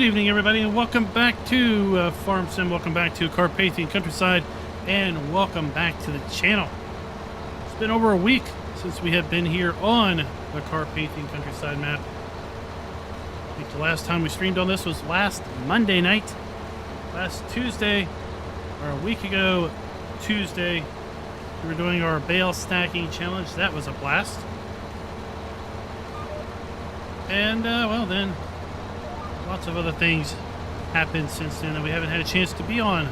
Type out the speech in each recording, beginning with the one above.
Good evening, everybody, and welcome back to Farm Sim. Welcome back to Carpathian Countryside, and welcome back to the channel. It's been over a week since we have been here on the Carpathian Countryside map. I think the last time we streamed on this was last Monday night. Last Tuesday, or a week ago Tuesday, we were doing our Bale stacking challenge. That was a blast. And, well, then lots of other things happened since then that we haven't had a chance to be on.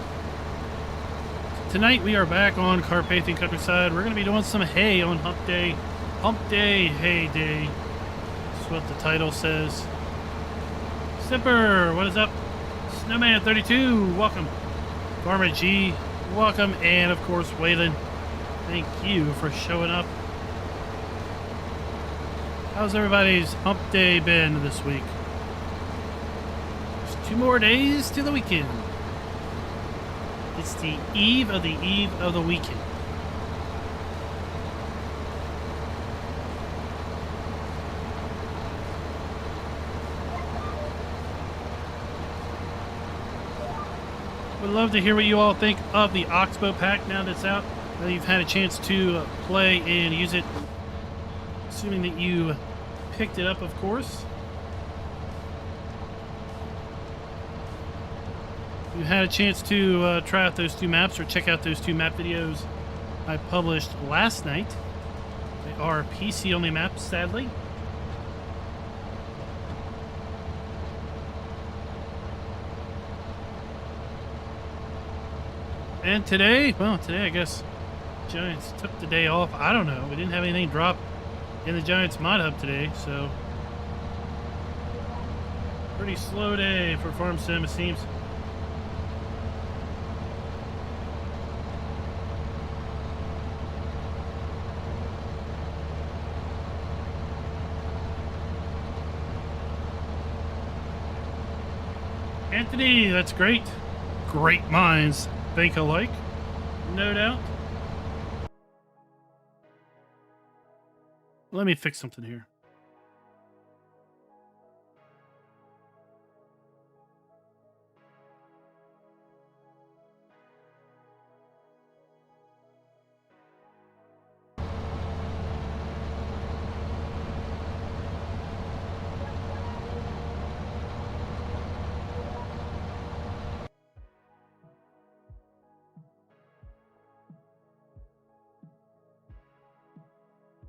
Tonight we are back on Carpathian Countryside. We're going to be doing some hay on Hump Day. Hump Day, hay day. That's what the title says. Simper, what is up? Snowman 32, welcome. Farmer G, welcome. And of course, Waylon, thank you for showing up. How's everybody's Hump Day been this week? 2 more days to the weekend. It's the eve of the weekend. Would love to hear what you all think of the Oxbow pack now that's out. Now you've had a chance to play and use it. Assuming that you picked it up, of course. You had a chance to try out those 2 maps or check out those 2 map videos I published last night. They are PC only maps, sadly. And today, well, today I guess Giants took the day off. I don't know. We didn't have anything drop in the Giants mod hub today, so pretty slow day for Farm Sim, it seems. Anthony, that's great. Great minds think alike, no doubt. Let me fix something here.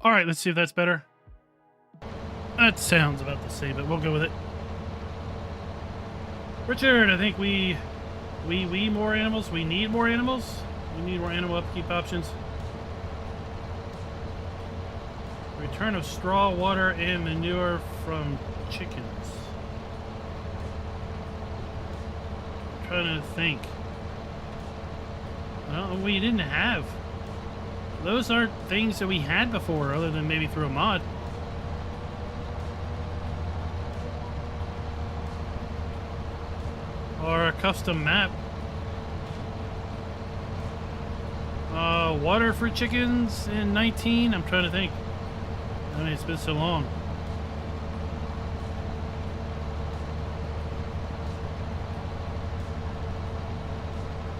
All right, let's see if that's better. That sounds about the same, but we'll go with it. Richard, I think we more animals. We need more animals. We need more animal upkeep options. Return of straw, water, and manure from chickens. I'm trying to think. Well, we didn't have. Those aren't things that we had before, other than maybe through a mod. Or a custom map. Water for chickens in 19? I'm trying to think. I mean, it's been so long.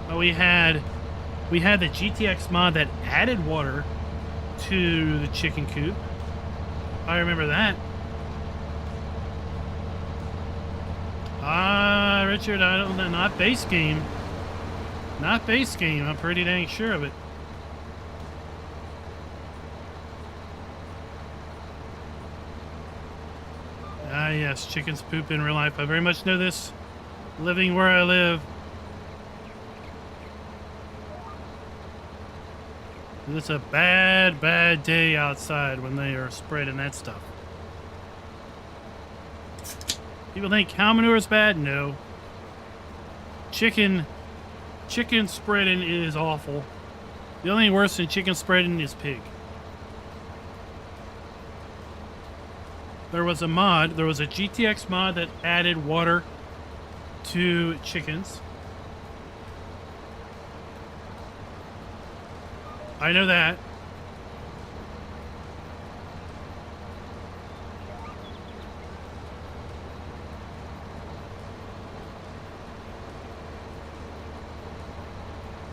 But we had the GTX mod that added water to the chicken coop. I remember that. Richard, I don't know. Not base game. Not base game. I'm pretty dang sure of it. Ah, yes. Chickens poop in real life. I very much know this. Living where I live. It's a bad, bad day outside when they are spreading that stuff. People think cow manure is bad? No. Chicken spreading is awful. The only thing worse than chicken spreading is pig. There was a GTX mod that added water to chickens. I know that.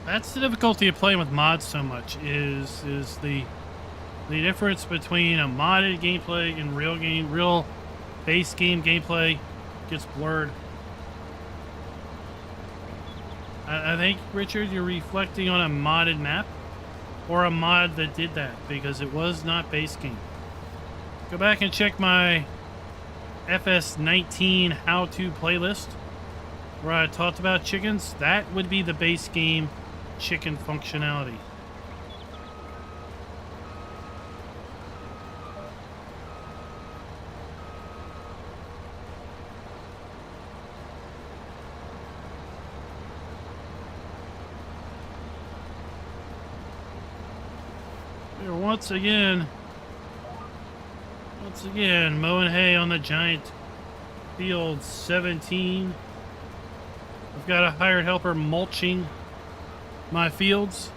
That's the difficulty of playing with mods so much is the difference between a modded gameplay and real base game gameplay gets blurred. I think, Richard, you're reflecting on a modded map or a mod that did that, because it was not base game. Go back and check my FS19 how-to playlist where I talked about chickens. That would be the base game chicken functionality. We're once again mowing hay on the giant field 17. I've got a hired helper mulching my fields.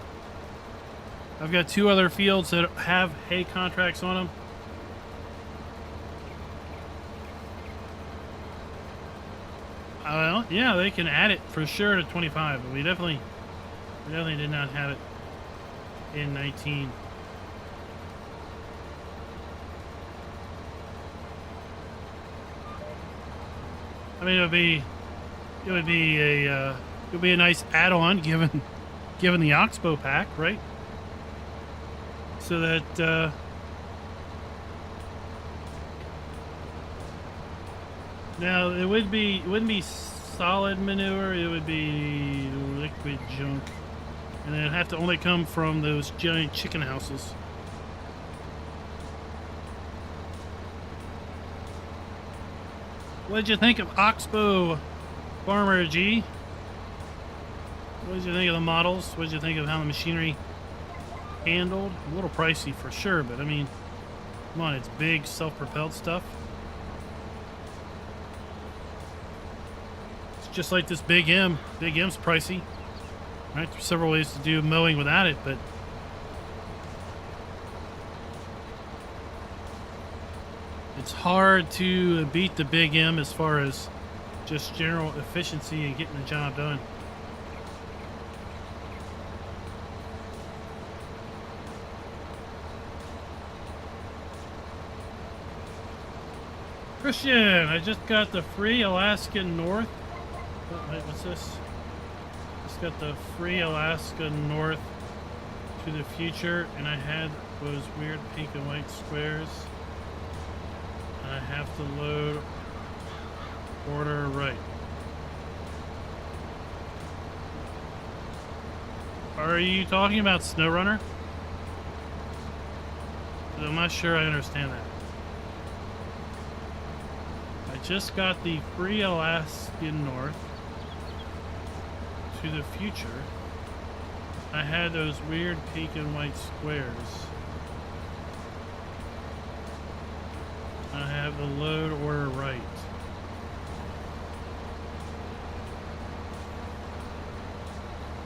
I've got 2 other fields that have hay contracts on them. Well, yeah, they can add it for sure to 25, but we definitely did not have it in 19. I mean, it would be a nice add-on given the Oxbow pack, right? So that now it wouldn't be solid manure, it would be liquid junk, and it'd have to only come from those giant chicken houses. What did you think of Oxbow, Farmer G? What did you think of the models? What did you think of how the machinery handled? A little pricey for sure, but I mean, come on, it's big self-propelled stuff. It's just like this Big M. Big M's pricey, right? There's several ways to do mowing without it, but it's hard to beat the Big M as far as just general efficiency and getting the job done. Christian, I just got the free Alaskan North. Oh, wait, what's this? Just got the free Alaska North to the future, and I had those weird pink and white squares. I have to load order right. Are you talking about SnowRunner? I'm not sure I understand that. I just got the free Alaskan North to the future. I had those weird pink and white squares. I have the load order right.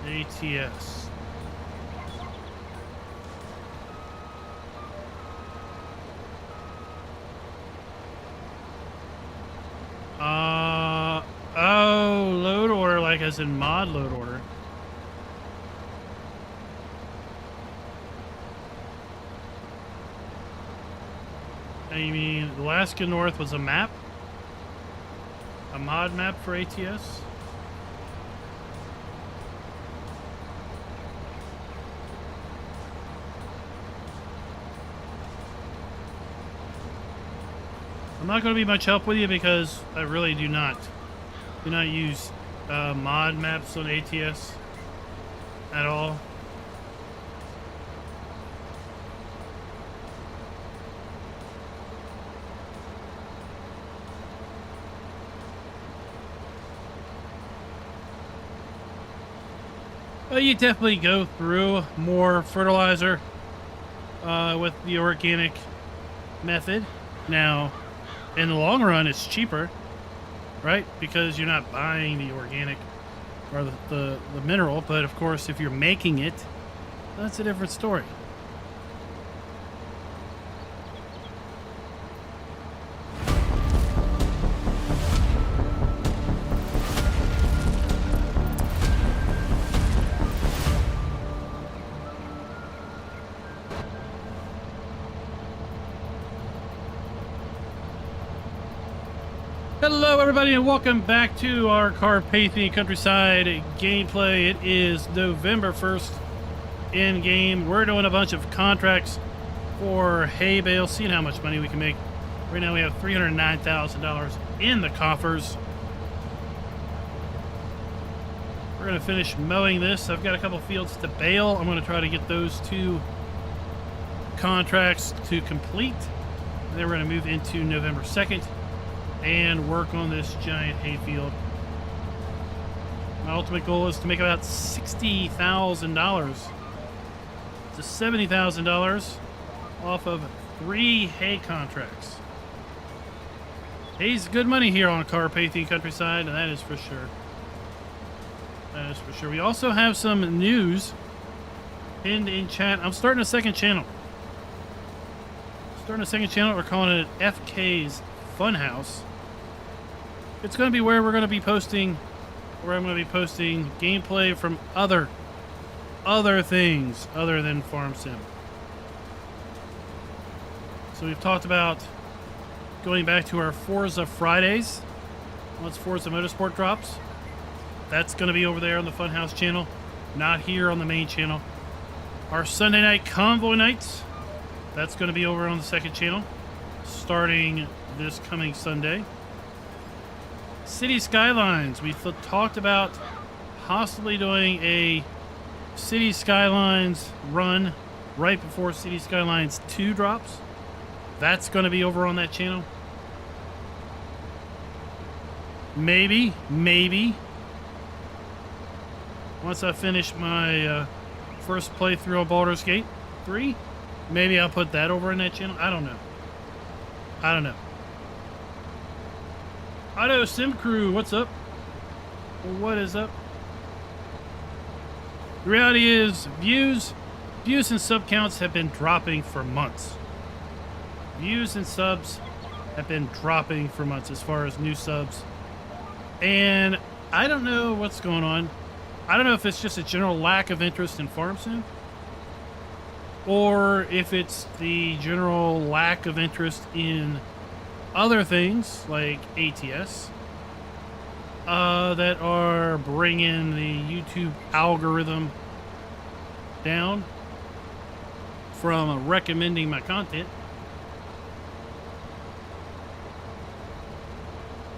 ATS. Oh, load order, like as in mod load order. You mean Alaska North was a map? A mod map for ATS? I'm not going to be much help with you because I really do not use mod maps on ATS at all. Well, you definitely go through more fertilizer with the organic method. Now, in the long run, it's cheaper, right? Because you're not buying the organic or the mineral. But of course, if you're making it, that's a different story. Hello everybody and welcome back to our Carpathian Countryside gameplay. It is November 1st in game. We're doing a bunch of contracts for hay bale, seeing how much money we can make. Right now we have $309,000 in the coffers. We're going to finish mowing this. I've got a couple fields to bale. I'm going to try to get those two contracts to complete. And then we're going to move into November 2nd. And work on this giant hayfield. My ultimate goal is to make about $60,000 to $70,000 off of 3 hay contracts. Hay's good money here on Carpathian Countryside, and that is for sure. That is for sure. We also have some news pinned in chat. I'm starting a second channel. We're calling it FK's Funhouse. It's going to be where we're going to be posting, I'm going to be posting gameplay from other things other than Farm Sim. So we've talked about going back to our Forza Fridays once Forza Motorsport drops. That's going to be over there on the Funhouse channel, not here on the main channel. Our Sunday night convoy nights, that's going to be over on the second channel, starting this coming Sunday. City Skylines. We talked about possibly doing a City Skylines run right before City Skylines 2 drops. That's going to be over on that channel. Maybe. Once I finish my first playthrough of Baldur's Gate 3, maybe I'll put that over in that channel. I don't know. Auto Sim Crew, what's up? What is up? The reality is, views and sub counts have been dropping for months. Views and subs have been dropping for months as far as new subs. And I don't know what's going on. I don't know if it's just a general lack of interest in Farm Sim, or if it's the general lack of interest in other things like ATS that are bringing the YouTube algorithm down from recommending my content.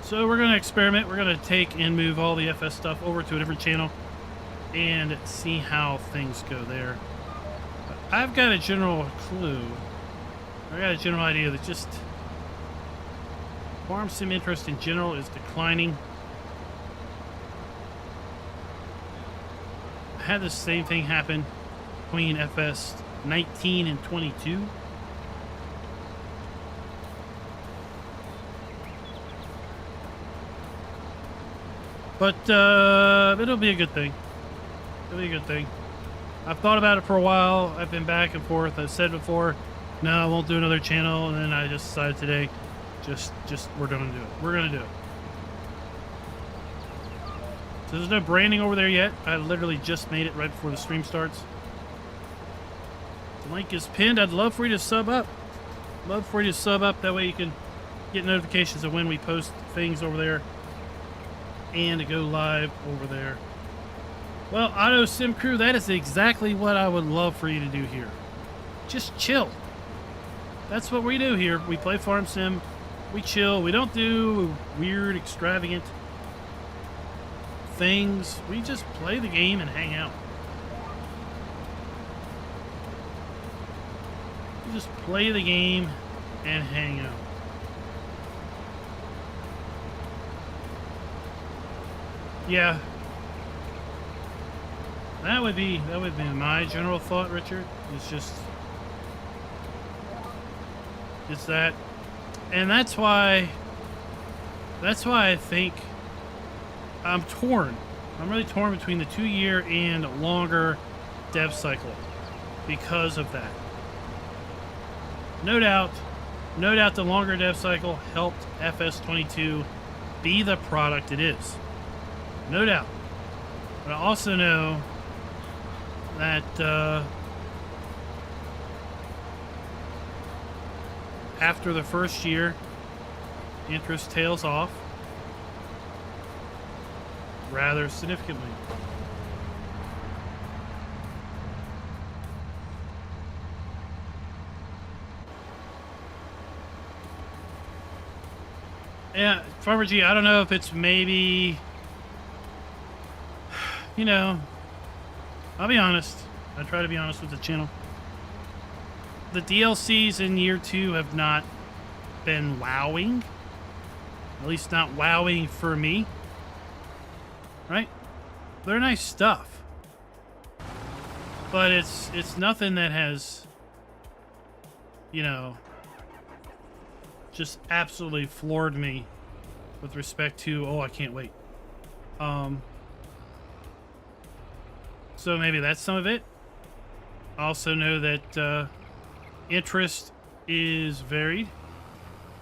So we're going to experiment. We're going to take and move all the FS stuff over to a different channel and see how things go there. But I've got a general clue. I got a general idea that just Farm Sim interest in general is declining. I had the same thing happen between FS 19 and 22. But it'll be a good thing. I've thought about it for a while. I've been back and forth. I've said before, no, I won't do another channel. And then I just decided today, we're gonna do it. We're gonna do it. So there's no branding over there yet. I literally just made it right before the stream starts. The link is pinned. I'd love for you to sub up. That way you can get notifications of when we post things over there and to go live over there. Well, Auto Sim Crew, that is exactly what I would love for you to do here. Just chill. That's what we do here. We play Farm Sim. We chill. We don't do weird, extravagant things. We just play the game and hang out. We just play the game and hang out. Yeah. That would be my general thought, Richard. It's that. And that's why I think I'm torn. I'm really torn between the 2-year and longer dev cycle because of that. No doubt the longer dev cycle helped FS22 be the product it is. No doubt. But I also know that after the first year, interest tails off. rather significantly. Yeah, Farmer G, I don't know if it's maybe, you know, I'll be honest. I try to be honest with the channel. The DLCs in year 2 have not been wowing. At least not wowing for me. Right? They're nice stuff. But it's nothing that has, you know, just absolutely floored me with respect to, oh, I can't wait. So maybe that's some of it. I also know that interest is varied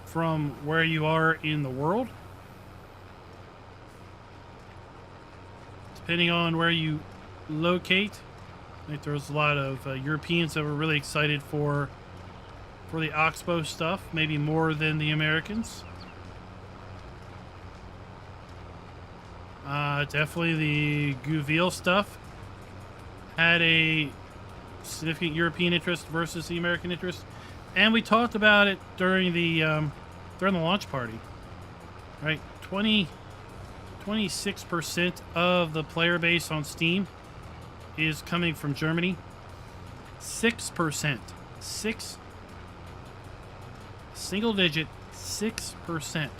from where you are in the world. Depending on where you locate. I think there's a lot of Europeans that were really excited for the Oxbow stuff, maybe more than the Americans. Definitely the Gouville stuff had a significant European interest versus the American interest, and we talked about it during the launch party. Right, 26% of the player base on Steam is coming from Germany. 6%, single digit 6%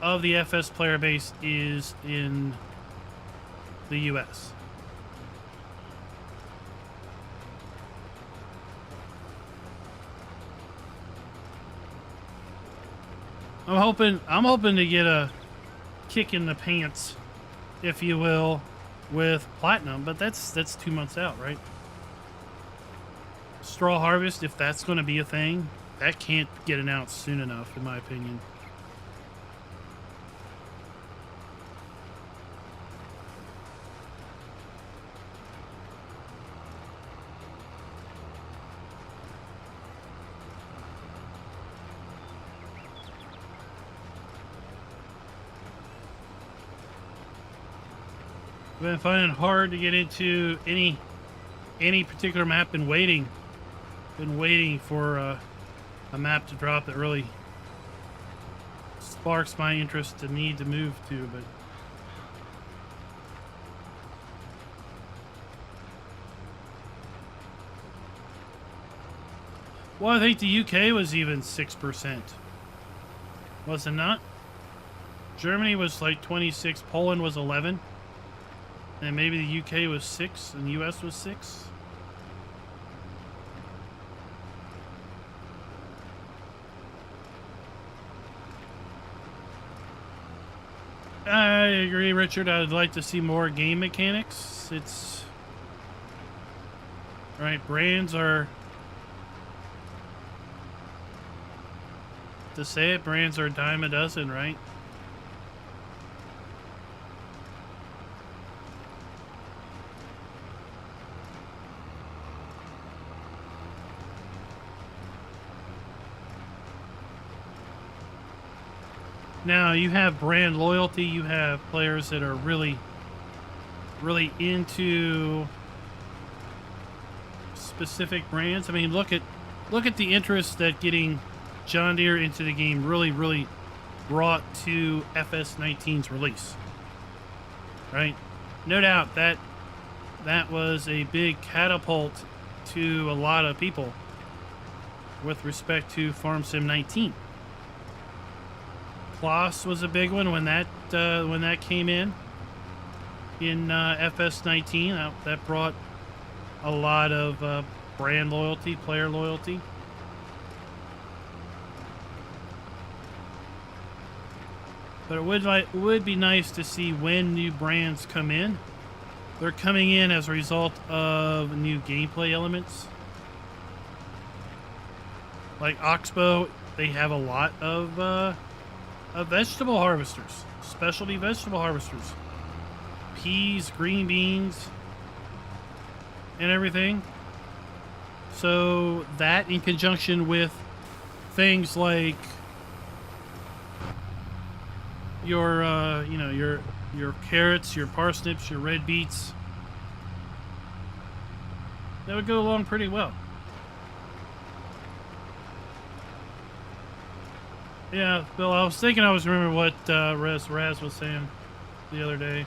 of the FS player base is in the US. I'm hoping to get a kick in the pants, if you will, with Platinum, but that's 2 months out, right? Straw Harvest, if that's going to be a thing, that can't get announced soon enough, in my opinion. I've been finding it hard to get into any particular map. Been waiting for a map to drop that really sparks my interest to need to move to. But well, I think the UK was even 6%. Was it not? Germany was like 26. Poland was 11. And maybe the UK was 6 and the US was 6. I agree, Richard. I'd like to see more game mechanics. It's right. Brands are, to say it, brands are a dime a dozen, right? Now, you have brand loyalty. You have players that are really into specific brands. I mean, look at the interest that getting John Deere into the game really brought to FS19's release. Right? No doubt that was a big catapult to a lot of people with respect to Farm Sim 19. Kloss was a big one when that came in FS19. That brought a lot of brand loyalty, player loyalty. But it would be nice to see when new brands come in. They're coming in as a result of new gameplay elements. Like Oxbow, they have a lot of vegetable harvesters, specialty vegetable harvesters, peas, green beans, and everything. So that, in conjunction with things like your your carrots, your parsnips, your red beets. That would go along pretty well. Yeah, Bill, I was thinking I was remembering what Raz was saying the other day.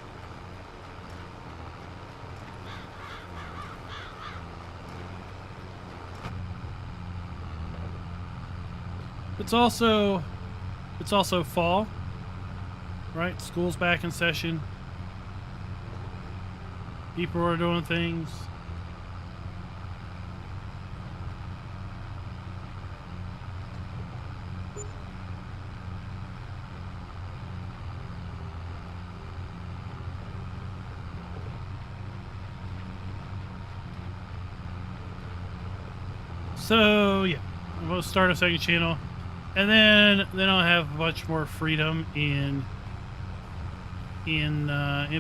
It's also fall, right? School's back in session. People are doing things. So yeah, we'll start a second channel, and then I'll have much more freedom in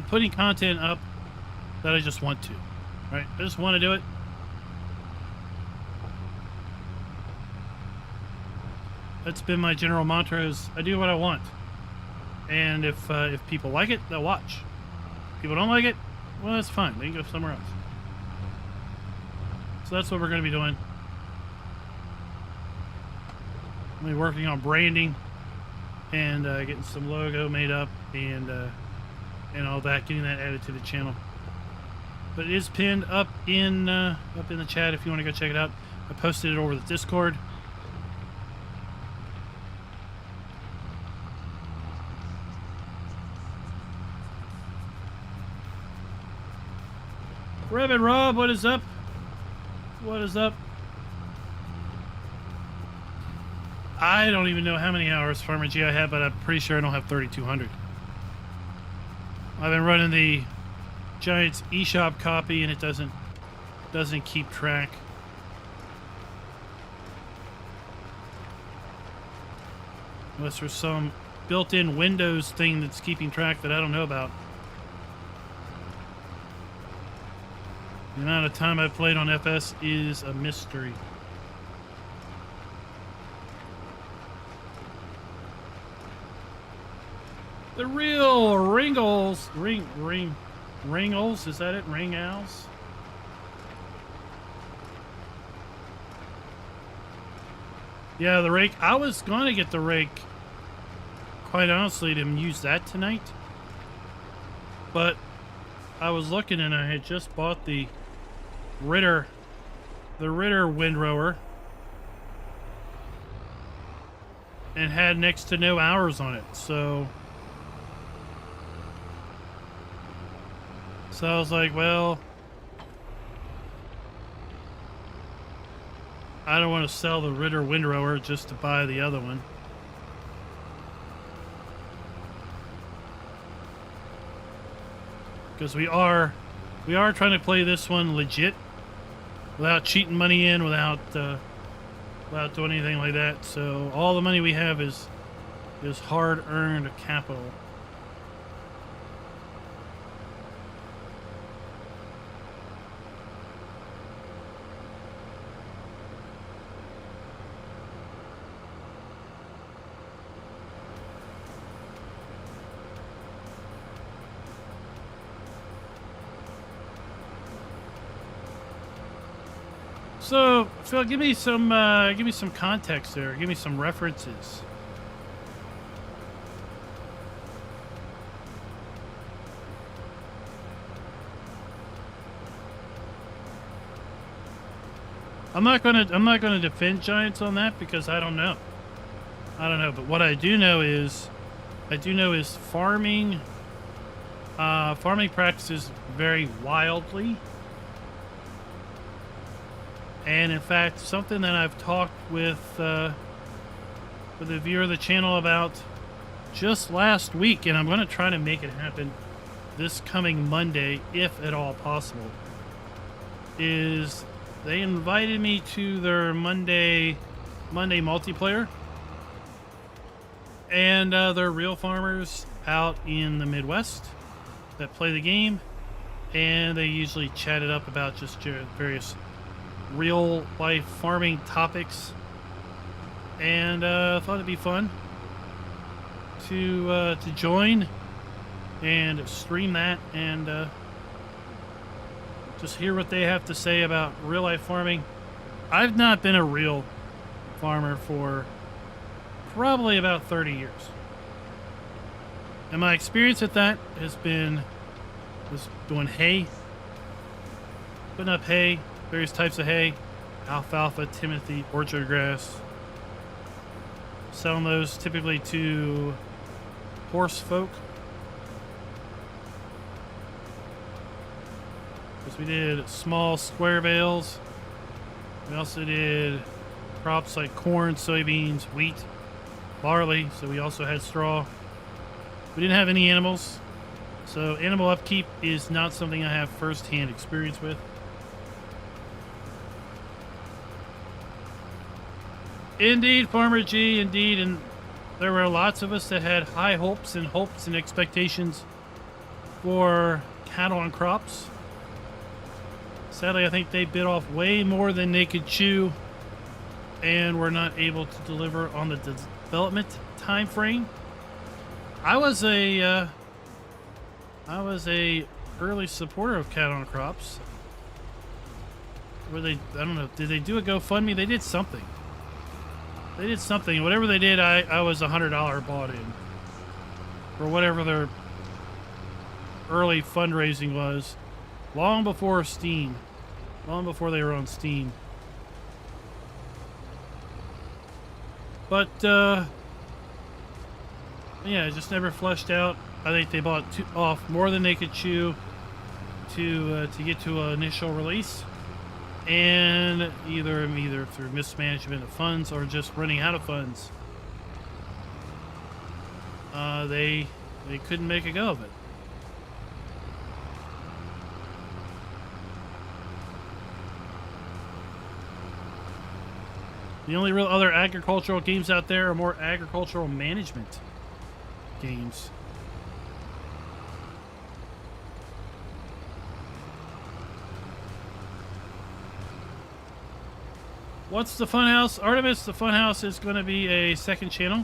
putting content up that I just want to, right? I just want to do it. That's been my general mantra: is I do what I want, and if people like it, they'll watch. If people don't like it, well, that's fine. They can go somewhere else. So that's what we're going to be doing. I'm working on branding and getting some logo made up and all that, getting that added to the channel. But it is pinned up in the chat if you want to go check it out. I posted it over the Discord. Rabbit Rob, what is up? What is up? I don't even know how many hours Farmer G I have, but I'm pretty sure I don't have 3,200. I've been running the Giants eShop copy, and it doesn't keep track. Unless there's some built-in Windows thing that's keeping track that I don't know about. The amount of time I've played on FS is a mystery. The real Ringles, Ringles, is that it? Ring Owls? Yeah, the rake. I was going to get the rake, quite honestly, to use that tonight. But I was looking and I had just bought the Ritter windrower. And had next to no hours on it, so I was like, well, I don't want to sell the Ritter windrower just to buy the other one. Because we are trying to play this one legit, without cheating money in, without doing anything like that. So all the money we have is hard-earned capital. So, Phil, give me some context there. Give me some references. I'm not gonna defend Giants on that because I don't know. But what I do know is farming practices vary wildly. And in fact, something that I've talked with a viewer of the channel about just last week, and I'm going to try to make it happen this coming Monday, if at all possible, is they invited me to their Monday multiplayer. And they're real farmers out in the Midwest that play the game, and they usually chat it up about just various real life farming topics, and thought it'd be fun to join and stream that and just hear what they have to say about real life farming. I've not been a real farmer for probably about 30 years. And my experience with that has been just doing hay, putting up hay, various types of hay, alfalfa, timothy, orchard grass, selling those typically to horse folk. Because we did small square bales. We also did crops like corn, soybeans, wheat, barley, so we also had straw. We didn't have any animals, so animal upkeep is not something I have first-hand experience with. Indeed, Farmer G, indeed, and there were lots of us that had high hopes and expectations for cattle and crops. Sadly, I think they bit off way more than they could chew and were not able to deliver on the development time frame. I was a early supporter of cattle and crops. I don't know, did they do a GoFundMe? They did something. They did something. Whatever they did, I was $100 bought in. For whatever their early fundraising was. Long before Steam. Long before they were on Steam. But, yeah, it just never fleshed out. I think they bought off more than they could chew to get to an initial release. And either through mismanagement of funds or just running out of funds, they couldn't make a go of it. The only real other agricultural games out there are more agricultural management games. What's the Funhouse? Artemis, the Funhouse is going to be a second channel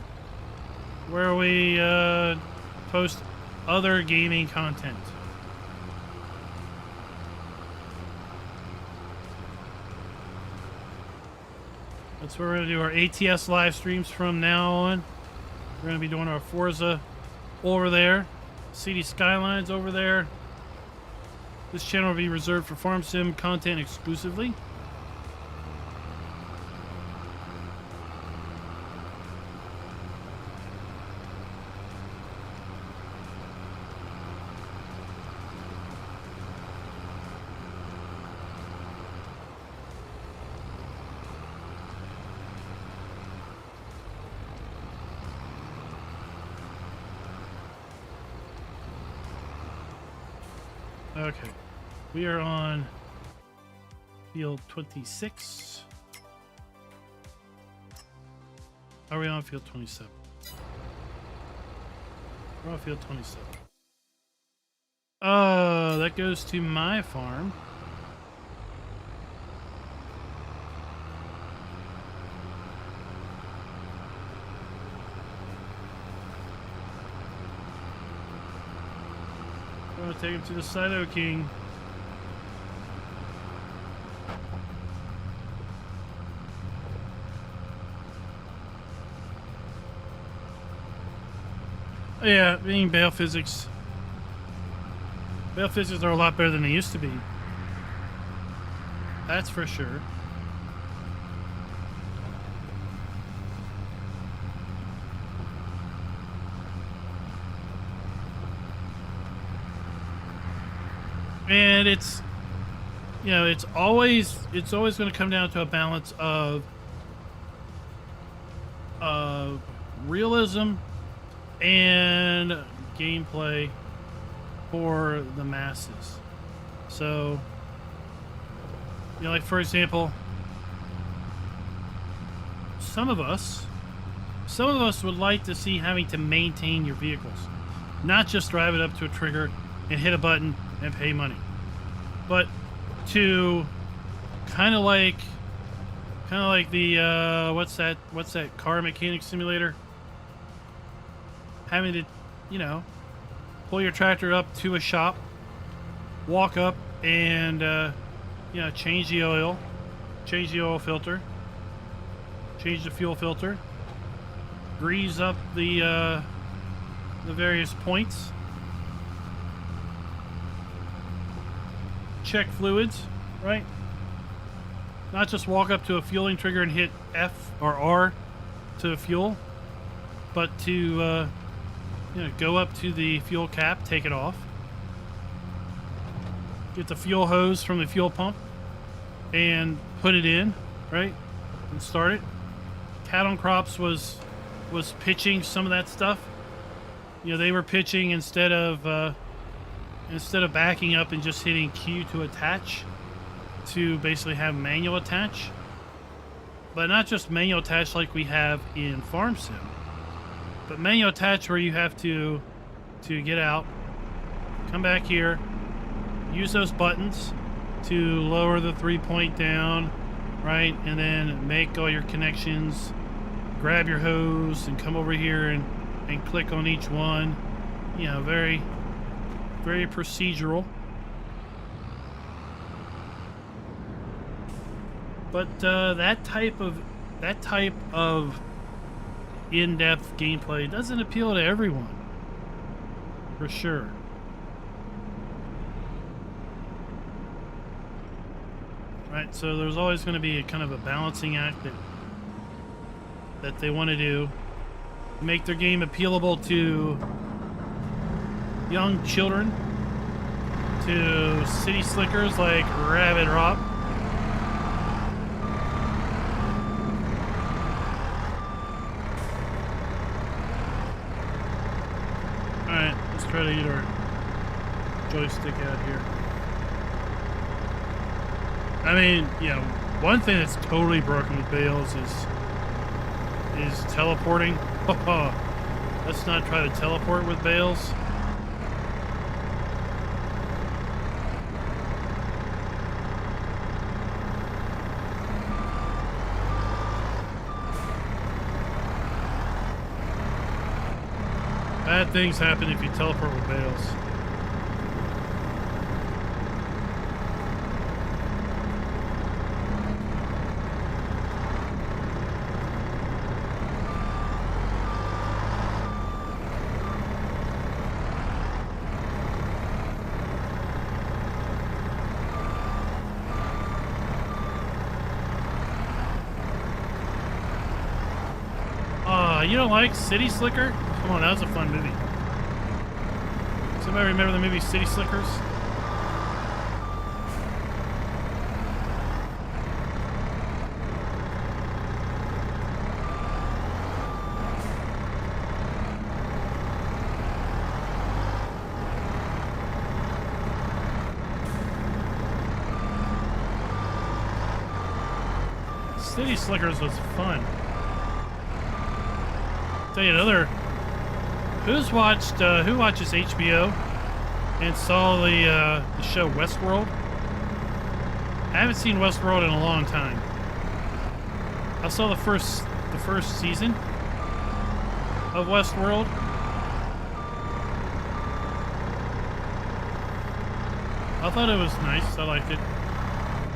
where we post other gaming content. That's where we're going to do our ATS live streams from now on. We're going to be doing our Forza over there. City Skylines over there. This channel will be reserved for Farm Sim content exclusively. Okay, we are on field 26. Are we on field 27? We're on field 27. That goes to my farm. I'm gonna take him to the Cyto King. Oh, yeah, being Bale physics. Bale physics are a lot better than they used to be. That's for sure. And it's, you know, it's always going to come down to a balance of realism and gameplay for the masses. So, you know, like for example, some of us would like to see having to maintain your vehicles, not just drive it up to a trigger and hit a button and pay money, but to kind of like the what's that car mechanic simulator, having to, you know, pull your tractor up to a shop, walk up and you know, change the oil filter, change the fuel filter, grease up the various points, check fluids, right? Not just walk up to a fueling trigger and hit F or R to fuel, but to you know, go up to the fuel cap, take it off, get the fuel hose from the fuel pump and put it in, right, and start it. Cattle Crops was pitching some of that stuff. You know, they were pitching instead of backing up and just hitting Q to attach, to basically have manual attach, but not just manual attach like we have in Farm Sim, but manual attach where you have to get out, come back here, use those buttons to lower the 3-point down, right, and then make all your connections, grab your hose and come over here and click on each one. You know, very, very procedural. But that type of in-depth gameplay doesn't appeal to everyone, for sure. Right, so there's always going to be a kind of a balancing act that they want to do, make their game appealable to young children, to city slickers like Rabbit Rob. Alright, let's try to get our joystick out here. I mean, you know, one thing that's totally broken with Bales is teleporting. Let's not try to teleport with Bales. Bad things happen if you teleport with Bales. You don't like City Slicker? Come on, that was a fun movie. Somebody remember the movie City Slickers? City Slickers was fun. Tell you another. Who watches HBO and saw the show Westworld? I haven't seen Westworld in a long time. I saw the first season of Westworld. I thought it was nice. I liked it.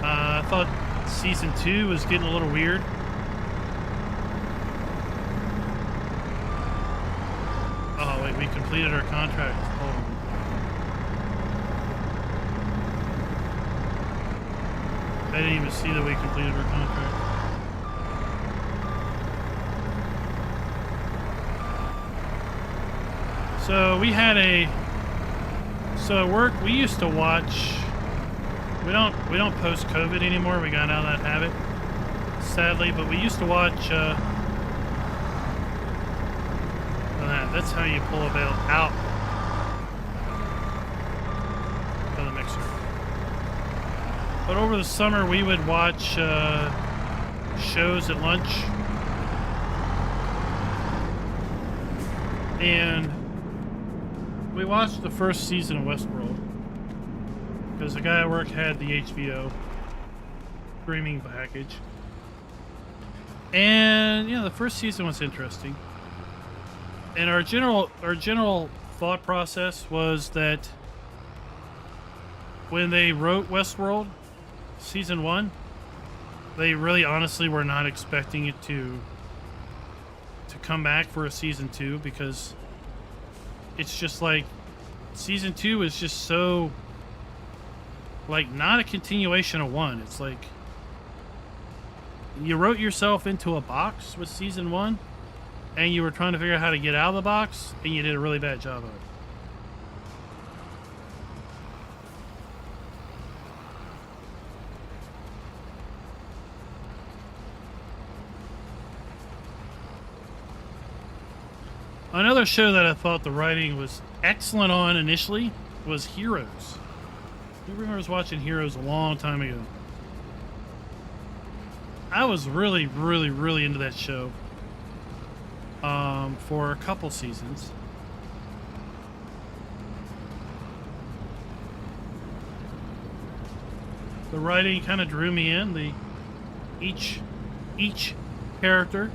I thought season 2 was getting a little weird. We completed our contract. Hold on. I didn't even see that we completed our contract. So we had so at work we used to watch. We don't post COVID anymore. We got out of that habit, sadly. But we used to watch. That's how you pull a bale out of the mixer. But over the summer, we would watch shows at lunch. And we watched the first season of Westworld because the guy at work had the HBO streaming package. And, you know, the first season was interesting. And our general thought process was that when they wrote Westworld Season 1, they really honestly were not expecting it to come back for a Season 2, because it's just like Season 2 is just so, like, not a continuation of 1. It's like you wrote yourself into a box with Season 1, and you were trying to figure out how to get out of the box, and you did a really bad job of it. Another show that I thought the writing was excellent on initially was Heroes. I remember watching Heroes a long time ago. I was really, really, really into that show for a couple seasons. The writing kind of drew me in. Each character,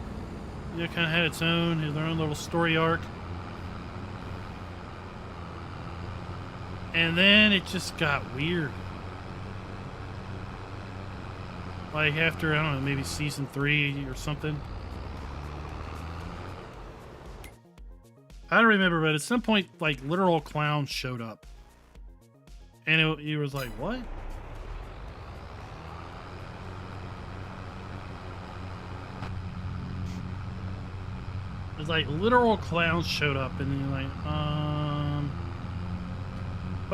you know, kind of had its own, their own little story arc. And then it just got weird. Like after, I don't know, maybe Season 3 or something. I don't remember, but at some point, like, literal clowns showed up. And it was like, what? It was like literal clowns showed up, and you're like,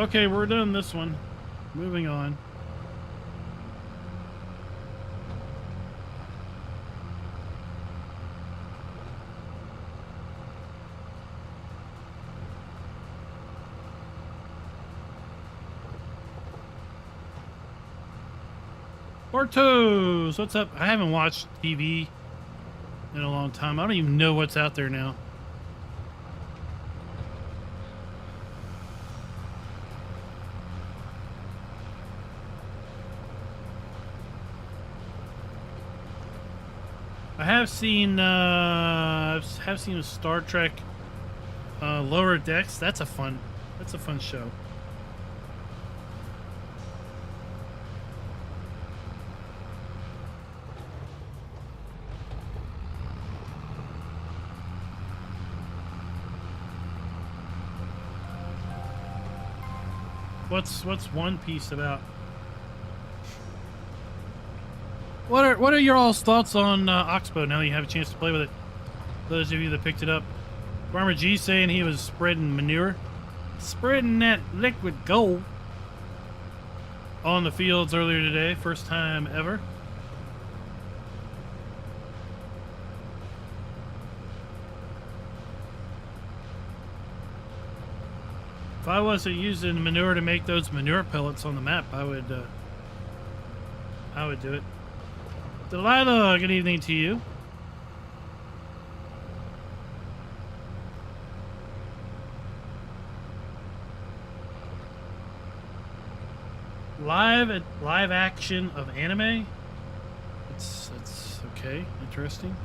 okay, we're done this one. Moving on. Bartos, what's up? I haven't watched TV in a long time. I don't even know what's out there now. I have seen a Star Trek Lower Decks. That's a fun show. What's One Piece about? What are your all's thoughts on Oxbow now that you have a chance to play with it? Those of you that picked it up. Farmer G saying he was spreading manure. Spreading that liquid gold on the fields earlier today. First time ever. If I wasn't using manure to make those manure pellets on the map, I would do it. Delilah, good evening to you. Live action of anime. It's okay, interesting.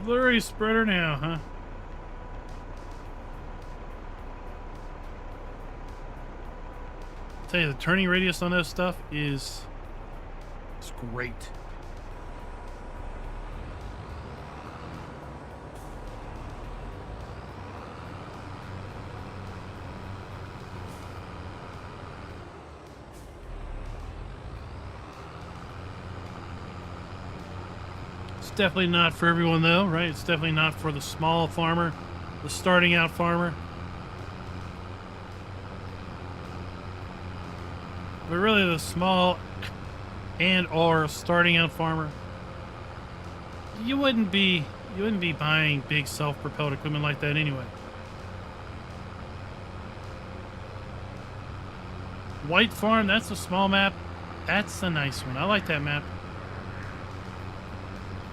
Slurry spreader now, huh? I'll tell you, the turning radius on those stuff is great. Definitely not for everyone though, right? It's definitely not for the small farmer, the starting out farmer. But really the small and or starting out farmer, you wouldn't be buying big self-propelled equipment like that anyway. White Farm, that's a small map. That's a nice one. I like that map.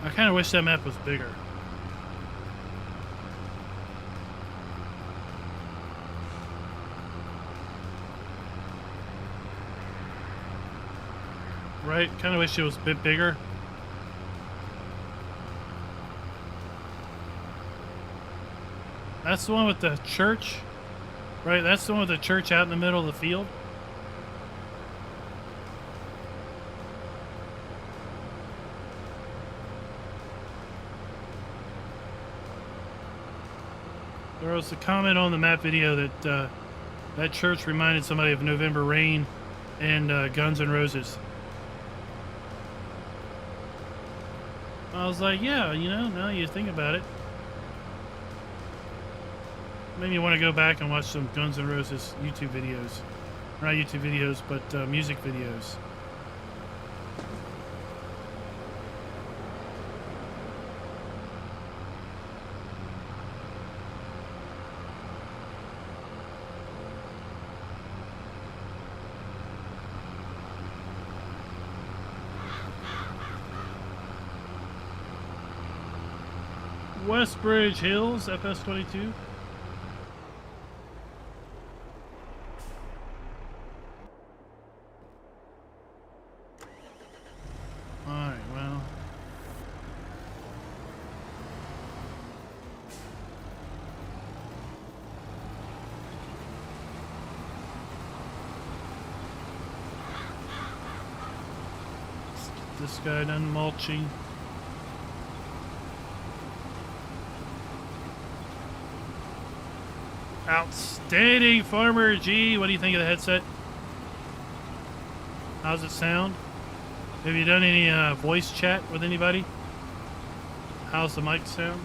I kind of wish that map was bigger. Right? Kind of wish it was a bit bigger. That's the one with the church. Right? That's the one with the church out in the middle of the field. There was a comment on the map video that that church reminded somebody of November Rain and Guns N' Roses. I was like, yeah, you know, now you think about it. Maybe you want to go back and watch some Guns N' Roses YouTube videos. Or not YouTube videos, but music videos. Westbridge Hills, FS22. Alright, well. Let's get this guy done mulching. Outstanding, Farmer G. What do you think of the headset? How's it sound? Have you done any voice chat with anybody? How's the mic sound?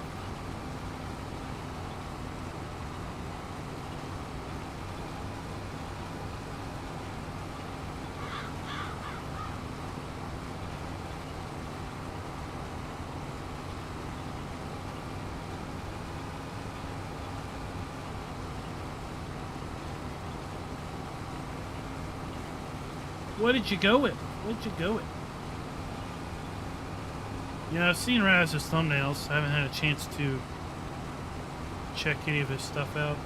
What did you go with? What did you go with? Yeah, I've seen Raz's thumbnails. I haven't had a chance to check any of his stuff out.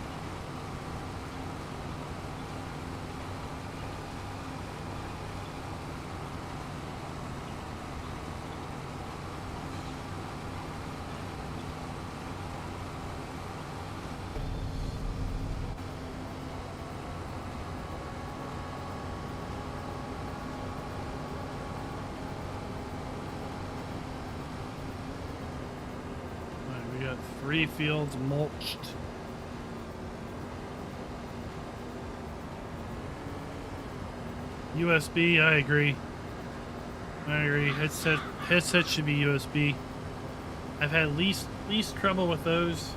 We got 3 fields mulched. USB, I agree. I agree. Headset should be USB. I've had least trouble with those.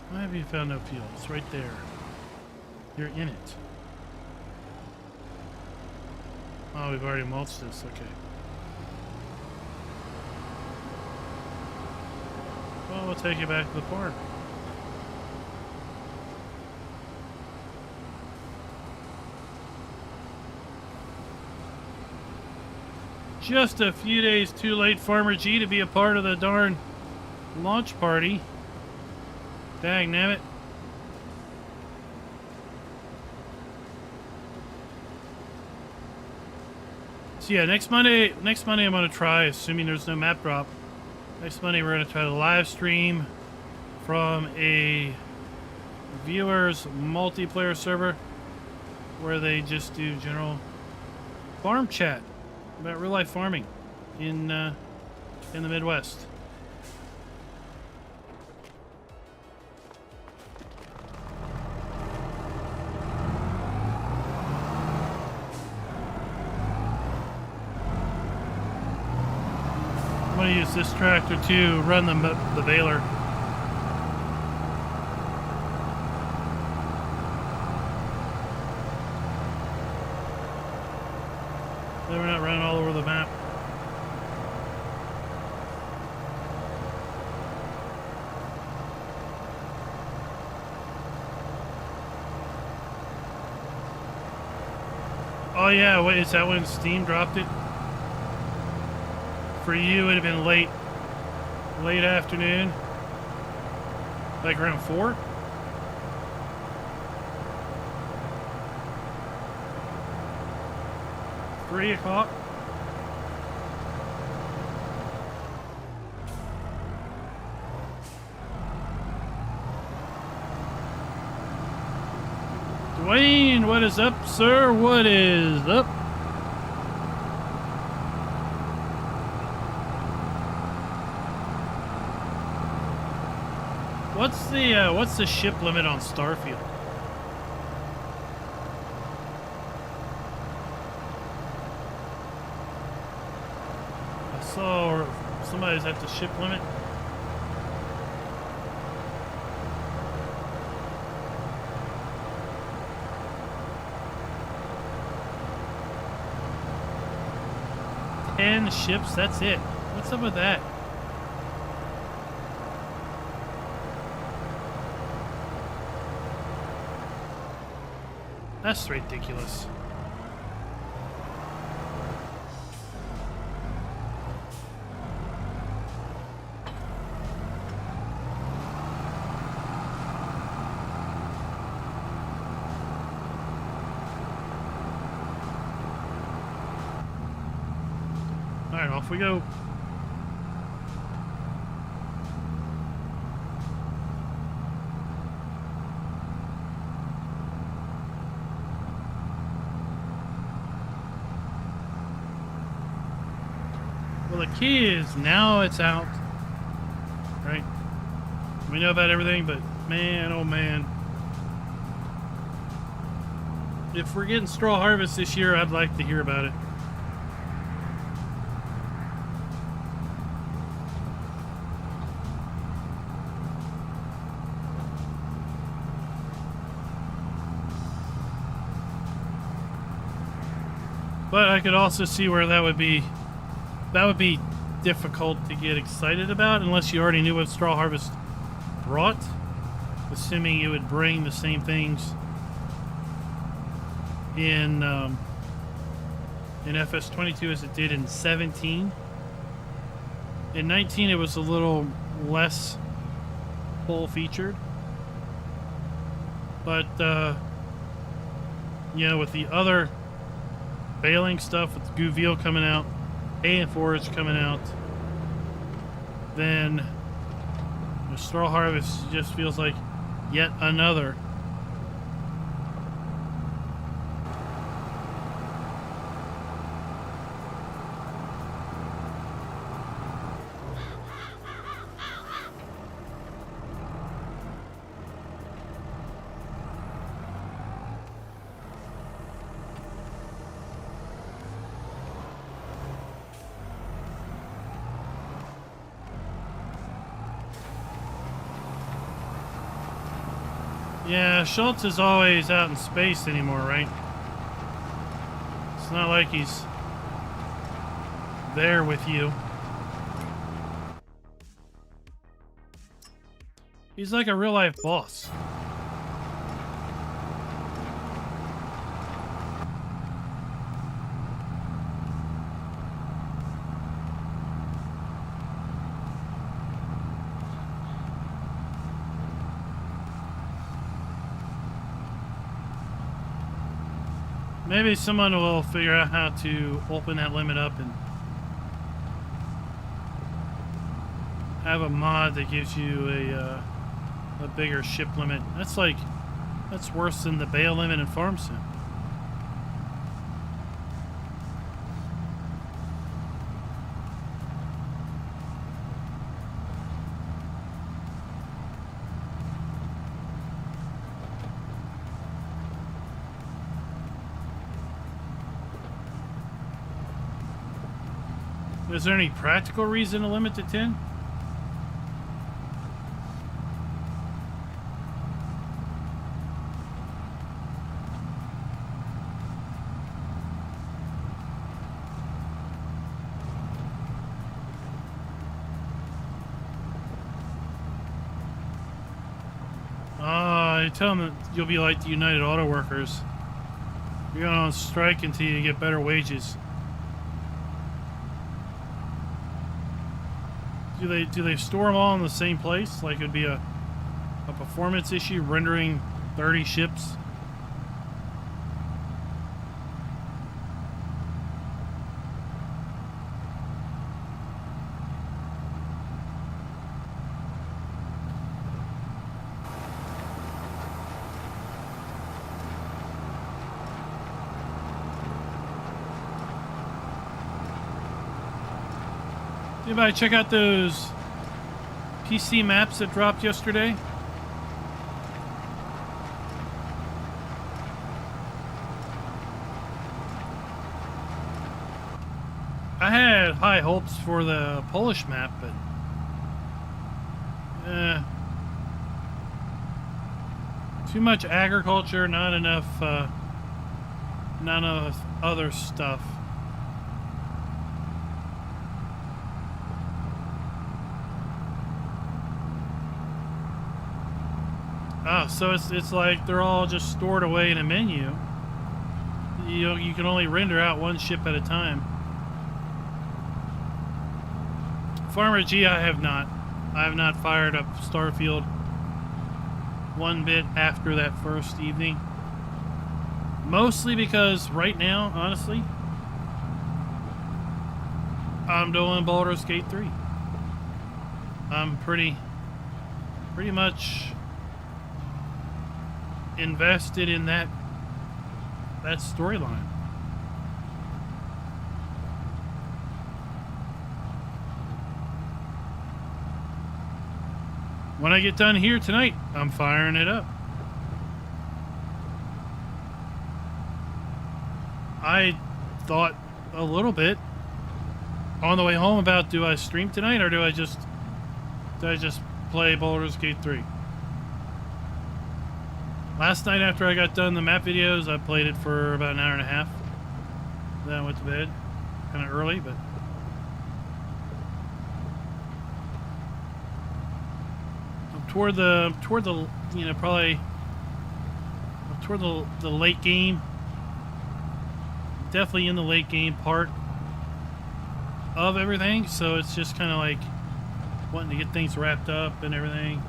Why have you found no fuel? It's right there. You're in it. Oh, we've already mulched this. Okay. Well, we'll take you back to the park. Just a few days too late, Farmer G, to be a part of the darn launch party. Dang nabbit. So yeah, next Monday I'm gonna try, assuming there's no map drop. Next Monday we're gonna try to live stream from a viewers multiplayer server where they just do general farm chat about real life farming in the Midwest. use this tractor to run the baler. So we're not running all over the map. Oh yeah, wait, is that when Steam dropped it? For you, it'd have been late afternoon, like around 4. $3 o'clock. Dwayne, what is up, sir? What is up? What's the ship limit on Starfield? I saw somebody's at the ship limit. And ships, that's it. What's up with that? That's ridiculous. All right, off we go. Well, the key is now it's out, right? We know about everything, but man, oh man. If we're getting straw harvest this year, I'd like to hear about it. But I could also see where that would be difficult to get excited about unless you already knew what straw harvest brought, assuming it would bring the same things in FS22 as it did in 17. In 19 it was a little less full featured, but you know, with the other baling stuff, with Gouville coming out, and Forage coming out, then the straw harvest just feels like yet another. Yeah, Schultz is always out in space anymore, right? It's not like he's there with you. He's like a real life boss. Maybe someone will figure out how to open that limit up and have a mod that gives you a bigger ship limit. That's worse than the Bale limit in Farm Sim. Is there any practical reason to limit to 10? You tell them that you'll be like the United Auto Workers. You're going on strike until you get better wages. Do they store them all in the same place? Like it'd be a performance issue rendering 30 ships? Anybody check out those PC maps that dropped yesterday? I had high hopes for the Polish map, but too much agriculture, not enough other stuff. Oh, so it's like they're all just stored away in a menu. You can only render out one ship at a time. Farmer G, I have not fired up Starfield one bit after that first evening. Mostly because right now, honestly, I'm doing Baldur's Gate 3. I'm pretty much invested in that storyline. When I get done here tonight, I'm firing it up. I thought a little bit on the way home about, do I stream tonight or do I just play Baldur's Gate 3? Last night after I got done the map videos, I played it for about an hour and a half. Then I went to bed, kind of early, but I'm toward the you know, probably toward the late game. Definitely in the late game part of everything, so it's just kind of like wanting to get things wrapped up and everything.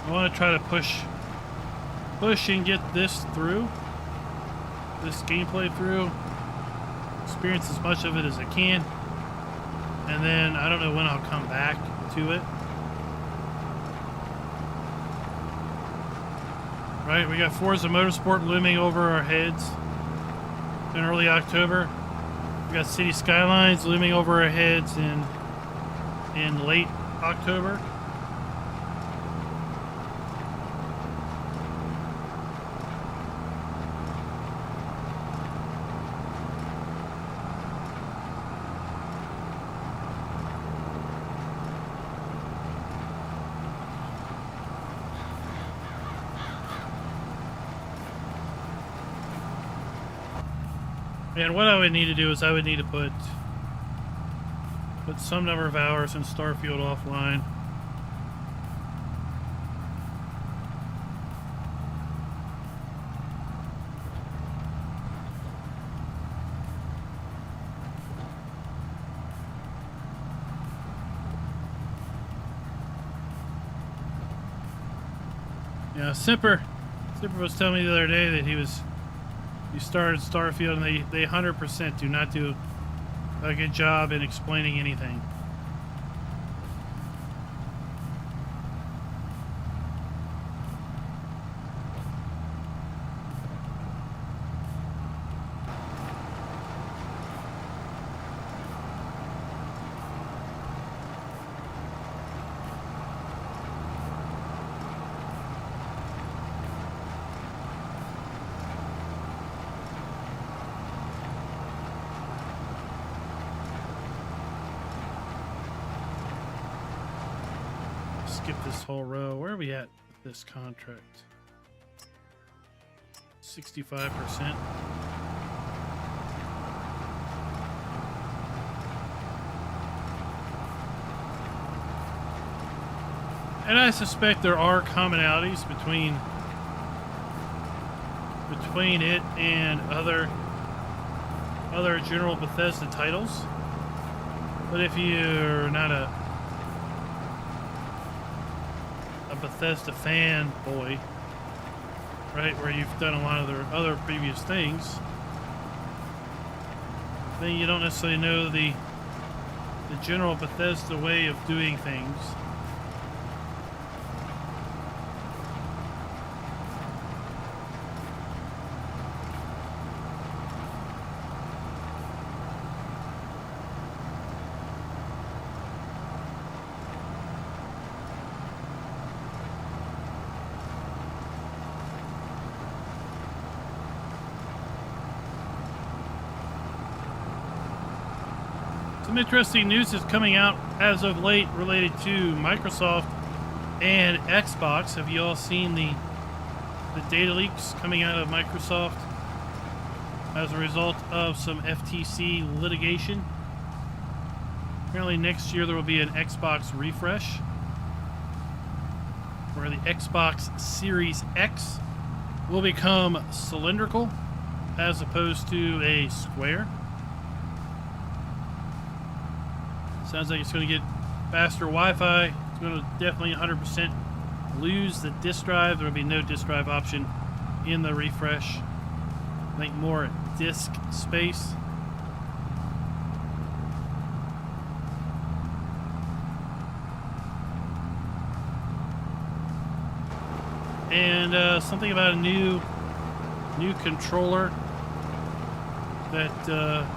I want to try to push and get this through, this gameplay through, experience as much of it as I can, and then I don't know when I'll come back to it. Right, we got Forza Motorsport looming over our heads in early October. We got City Skylines looming over our heads in late October. And what I would need to do is I would need to put some number of hours in Starfield offline. Yeah, Simper was telling me the other day that he started Starfield and they 100% do not do a good job in explaining anything. skip this whole row. Where are we at with this contract? 65%. And I suspect there are commonalities between it and other general Bethesda titles. But if you're not a Bethesda fanboy, right, where you've done a lot of their other previous things, then you don't necessarily know the general Bethesda way of doing things. Some interesting news is coming out as of late related to Microsoft and Xbox. Have you all seen the data leaks coming out of Microsoft as a result of some FTC litigation? Apparently next year there will be an Xbox refresh where the Xbox Series X will become cylindrical as opposed to a square. Sounds like it's going to get faster Wi-Fi. It's going to definitely 100% lose the disk drive. There will be no disk drive option in the refresh. I think more disk space. And something about a new controller that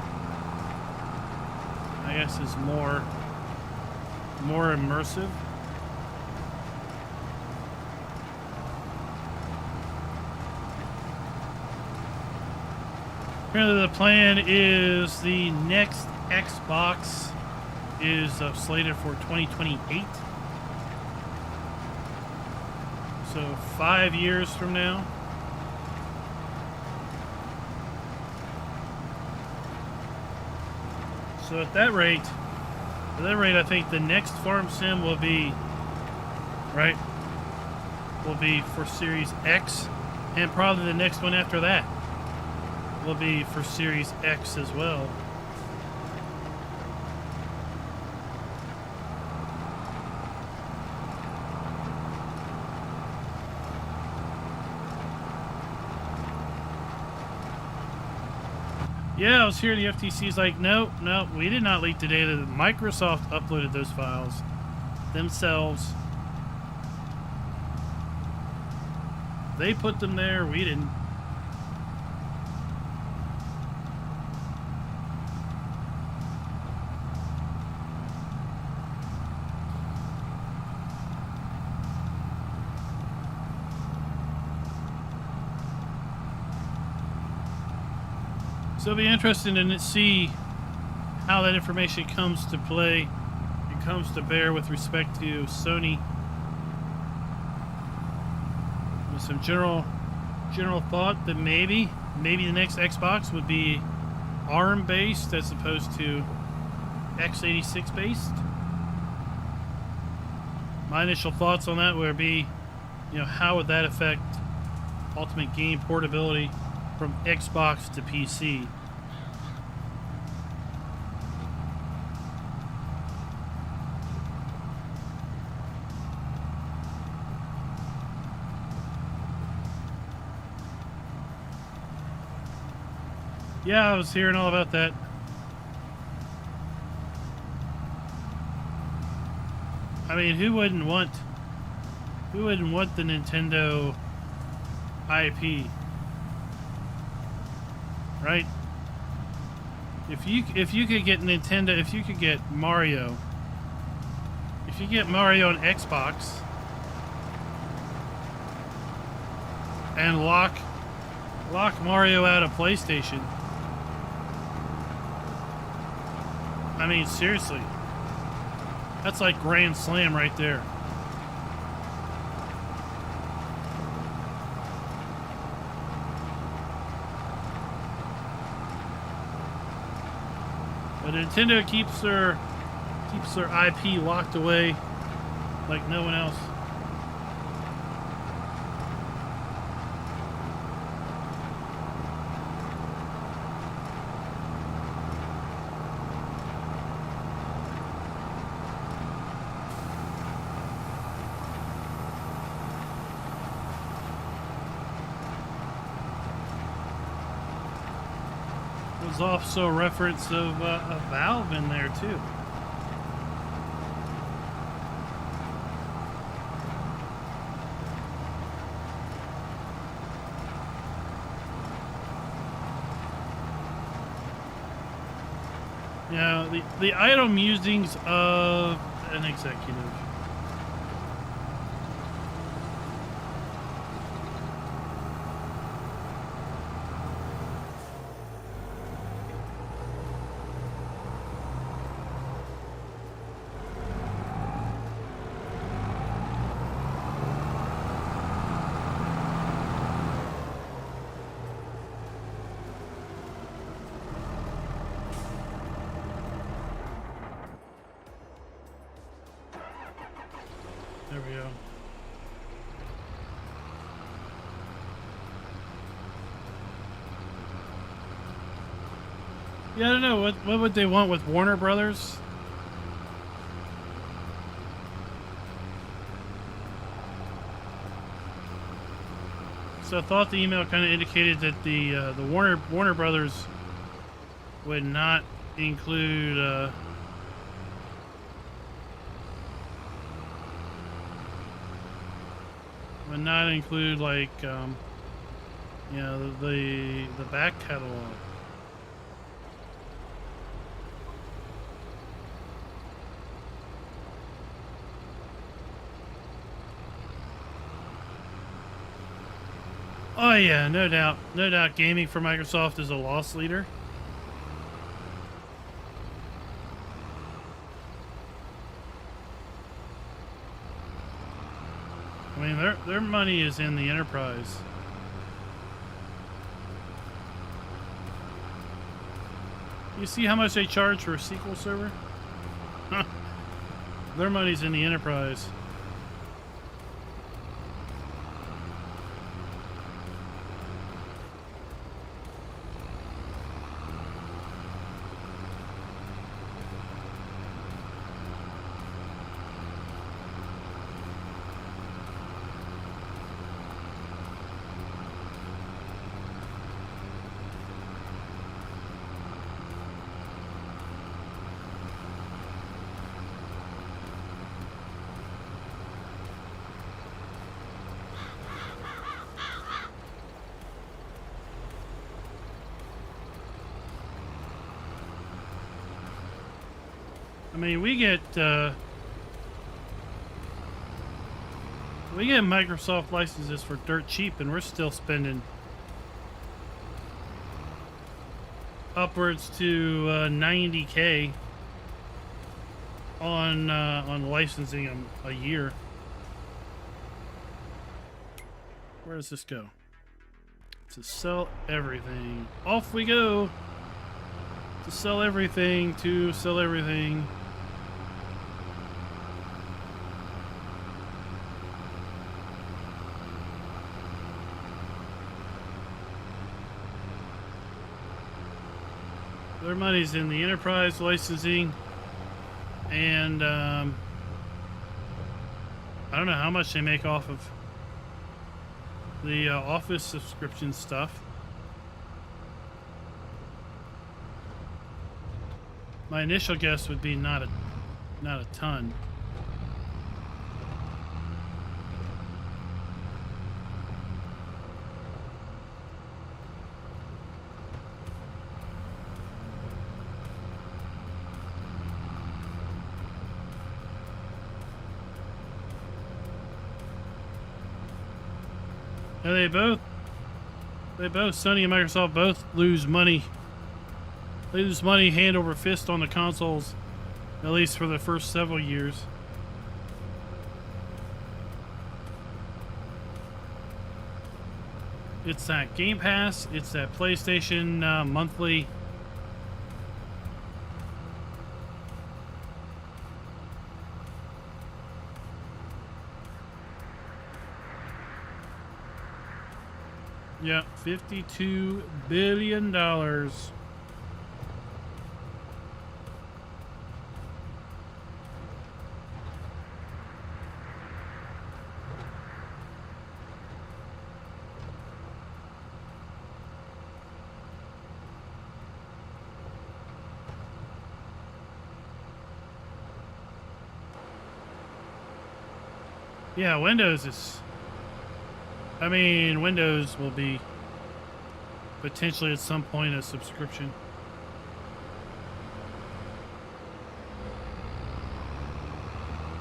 I guess is more immersive. Apparently the plan is the next Xbox is slated for 2028. So 5 years from now. So at that rate, I think the next Farm Sim will be, right, will be for Series X, and probably the next one after that will be for Series X as well. Yeah, I was hearing the FTC's like, no, we did not leak the data. Microsoft uploaded those files themselves. They put them there, we didn't. So it'll be interesting to see how that information comes to play and comes to bear with respect to Sony. With some general thought that maybe the next Xbox would be ARM based as opposed to x86 based. My initial thoughts on that would be, how would that affect ultimate game portability from Xbox to PC? Yeah, I was hearing all about that. I mean, who wouldn't want the Nintendo IP? Right? If you could get Nintendo, if you could get Mario, if you get Mario on Xbox and lock Mario out of PlayStation, I mean, seriously, that's like Grand Slam right there. Nintendo keeps their IP locked away like no one else. There's also a reference of a valve in there too. Yeah, the idle musings of an executive. There we go. Yeah, I don't know. What would they want with Warner Brothers? So I thought the email kind of indicated that the Warner Brothers would not include like you know, the back catalog. Oh yeah, no doubt. No doubt gaming for Microsoft is a loss leader. I mean, their money is in the enterprise. You see how much they charge for a SQL server? Their money's in the enterprise. I mean, we get Microsoft licenses for dirt cheap, and we're still spending upwards to $90K on licensing them a year. Where does this go? To sell everything. Off we go. To sell everything. To sell everything. Their money's in the enterprise licensing, and I don't know how much they make off of the Office subscription stuff. My initial guess would be not a ton. And they both, Sony and Microsoft both lose money. They lose money hand over fist on the consoles, at least for the first several years. It's that Game Pass, it's that PlayStation monthly Yeah, $52 billion. Yeah, Windows is... I mean, Windows will be potentially at some point a subscription.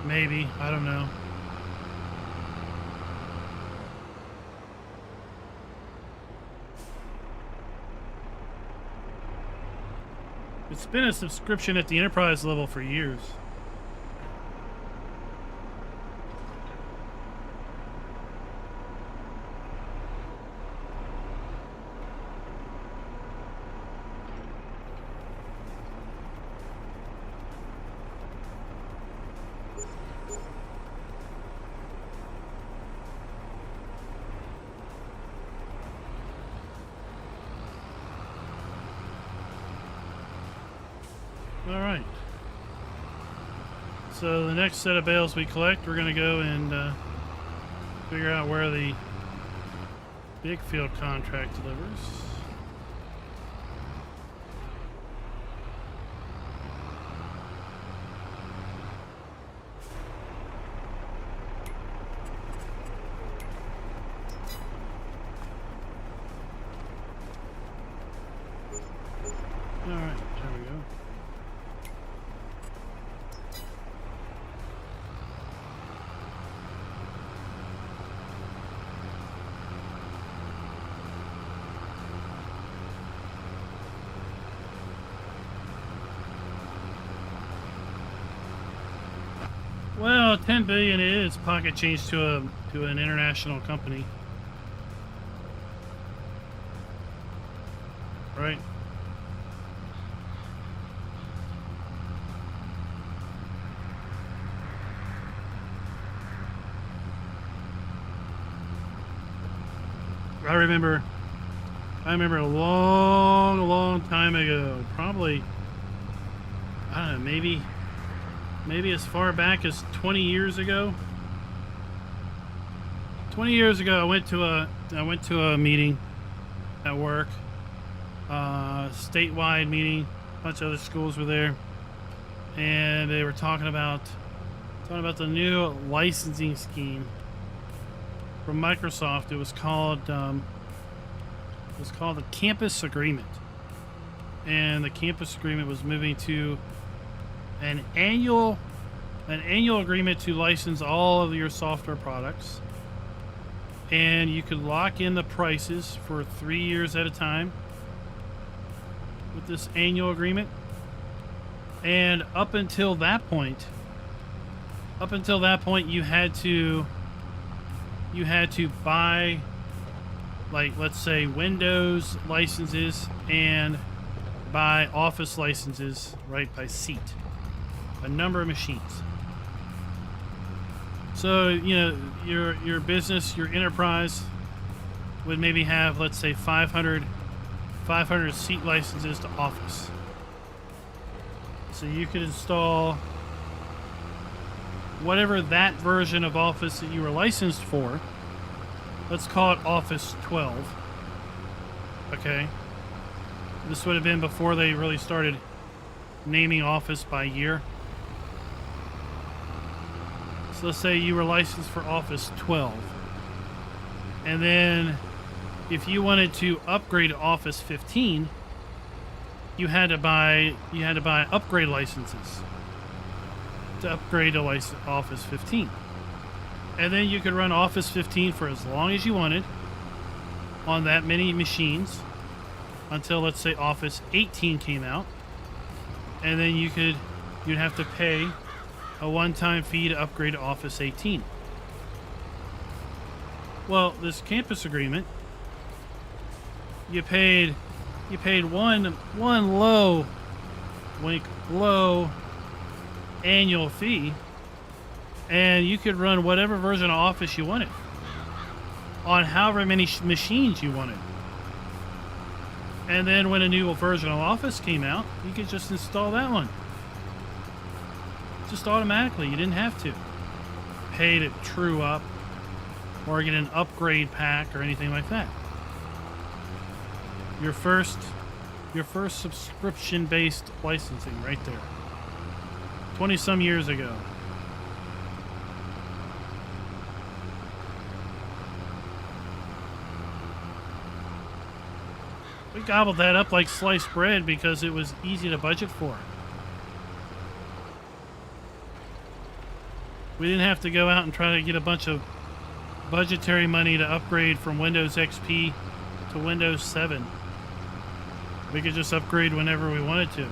Maybe. I don't know. It's been a subscription at the enterprise level for years. All right. So the next set of bales we collect, we're going to go and figure out where the big field contract delivers. All right, there we go. Well, 10 billion is pocket change to an international company, right? I remember a long time ago, probably, I don't know, maybe as far back as 20 years ago. 20 years ago, I went to a meeting at work, statewide meeting. A bunch of other schools were there, and they were talking about the new licensing scheme from Microsoft. It was called the Campus Agreement, and the Campus Agreement was moving to an annual agreement to license all of your software products, and you could lock in the prices for 3 years at a time with this annual agreement. And up until that point you had to buy, like, let's say Windows licenses and buy Office licenses, right, by seat, a number of machines. So, you know, your business, your enterprise would maybe have, let's say, 500 seat licenses to Office. So you could install whatever that version of Office that you were licensed for. Let's call it Office 12. Okay. This would have been before they really started naming Office by year. So let's say you were licensed for Office 12. And then if you wanted to upgrade to Office 15, you had to buy upgrade licenses to upgrade to Office 15. And then you could run Office 15 for as long as you wanted on that many machines until, let's say, Office 18 came out. And then you'd have to pay a one-time fee to upgrade to Office 18. Well, this campus agreement, you paid one low annual fee, and you could run whatever version of Office you wanted. on however many machines you wanted. And then when a new version of Office came out, you could just install that one. Just automatically. You didn't have to pay to true up or get an upgrade pack or anything like that. Your first subscription-based licensing right there. 20-some years ago. We gobbled that up like sliced bread because it was easy to budget for. We didn't have to go out and try to get a bunch of budgetary money to upgrade from Windows XP to Windows 7. We could just upgrade whenever we wanted to.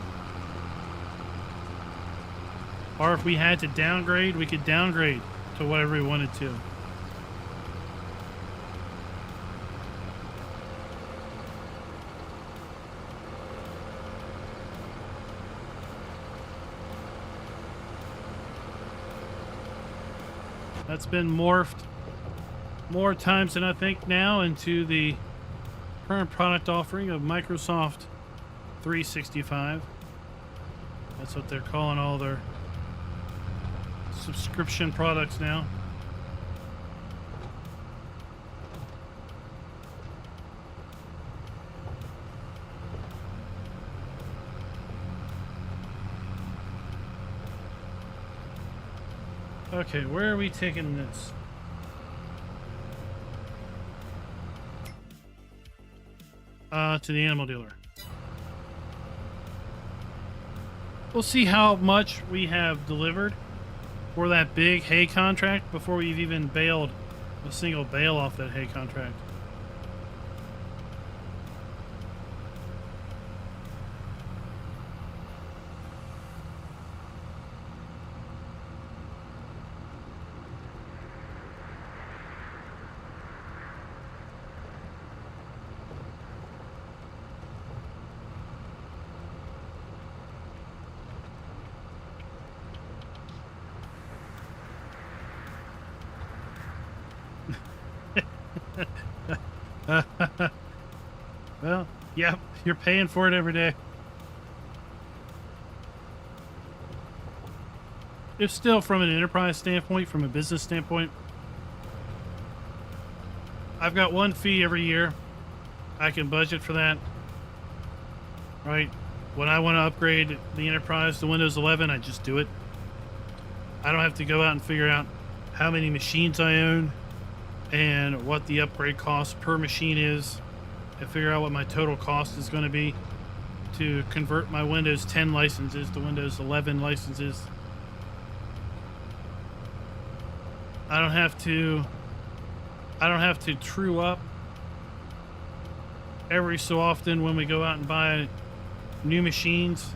Or if we had to downgrade, we could downgrade to whatever we wanted to. That's been morphed more times than I think now into the current product offering of Microsoft 365. That's what they're calling all their subscription products now. Okay, where are we taking this? To the animal dealer. We'll see how much we have delivered for that big hay contract before we've even baled a single bale off that hay contract. Well, yeah, you're paying for it every day. If still from an enterprise standpoint, from a business standpoint, I've got one fee every year. I can budget for that. Right? When I want to upgrade the enterprise to Windows 11, I just do it. I don't have to go out and figure out how many machines I own and what the upgrade cost per machine is, and figure out what my total cost is going to be to convert my Windows 10 licenses to Windows 11 licenses. I don't have to true up every so often when we go out and buy new machines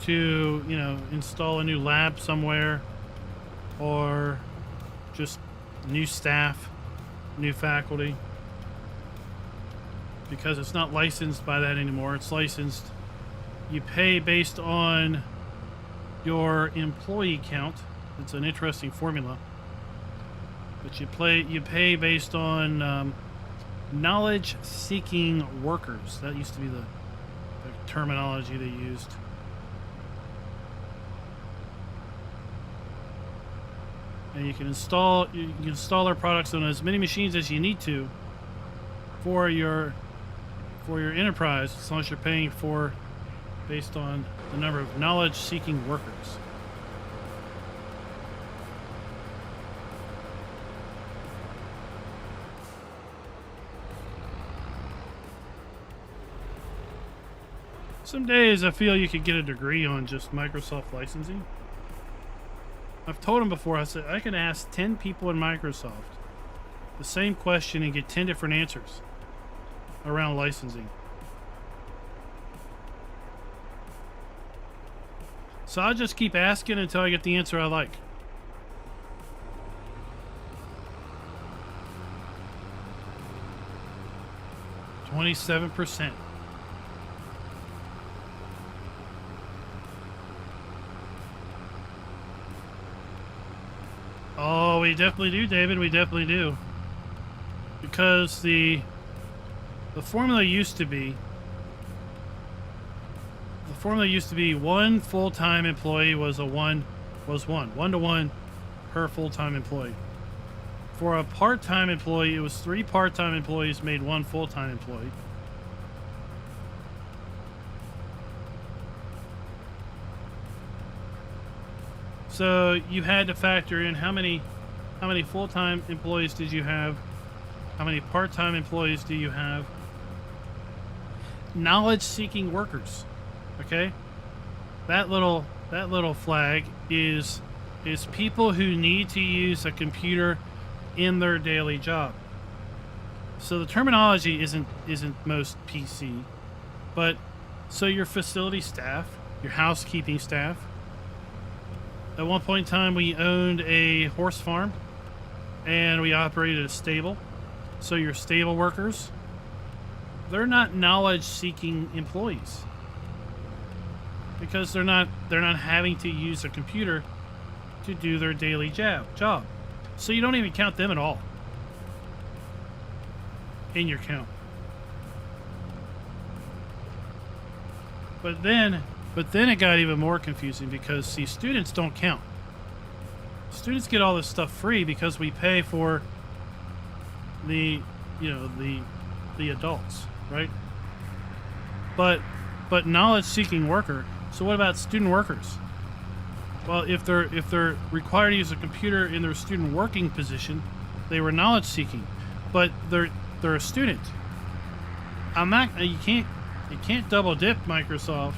to, you know, install a new lab somewhere, or just new staff, new faculty, because it's not licensed by that anymore. It's licensed, you pay based on your employee count. It's an interesting formula, but you pay based on knowledge seeking workers. That used to be the terminology they used. And you can install our products on as many machines as you need to for your enterprise, as long as you're paying for based on the number of knowledge seeking workers. Some days I feel you could get a degree on just Microsoft licensing. I've told him before, I said, I can ask 10 people in Microsoft the same question and get 10 different answers around licensing. So I'll just keep asking until I get the answer I like. $27%. Oh, we definitely do, David. We definitely do. because the formula used to be one full-time employee was one to one per full-time employee. For a part-time employee, it was 3 part-time employees made 1 full-time employee. So you had to factor in how many full-time employees did you have? How many part-time employees do you have? Knowledge-seeking workers. Okay? That little flag is people who need to use a computer in their daily job. So the terminology isn't most PC, but so your facility staff, your housekeeping staff. At one point in time, we owned a horse farm, and we operated a stable. So your stable workers, they're not knowledge-seeking employees because they're not having to use a computer to do their daily job. So you don't even count them at all in your count. But then it got even more confusing because, see, students don't count. Students get all this stuff free because we pay for the adults, right? But knowledge-seeking worker. So what about student workers? Well, if they're required to use a computer in their student working position, they were knowledge-seeking, but they're a student. You can't double dip, Microsoft.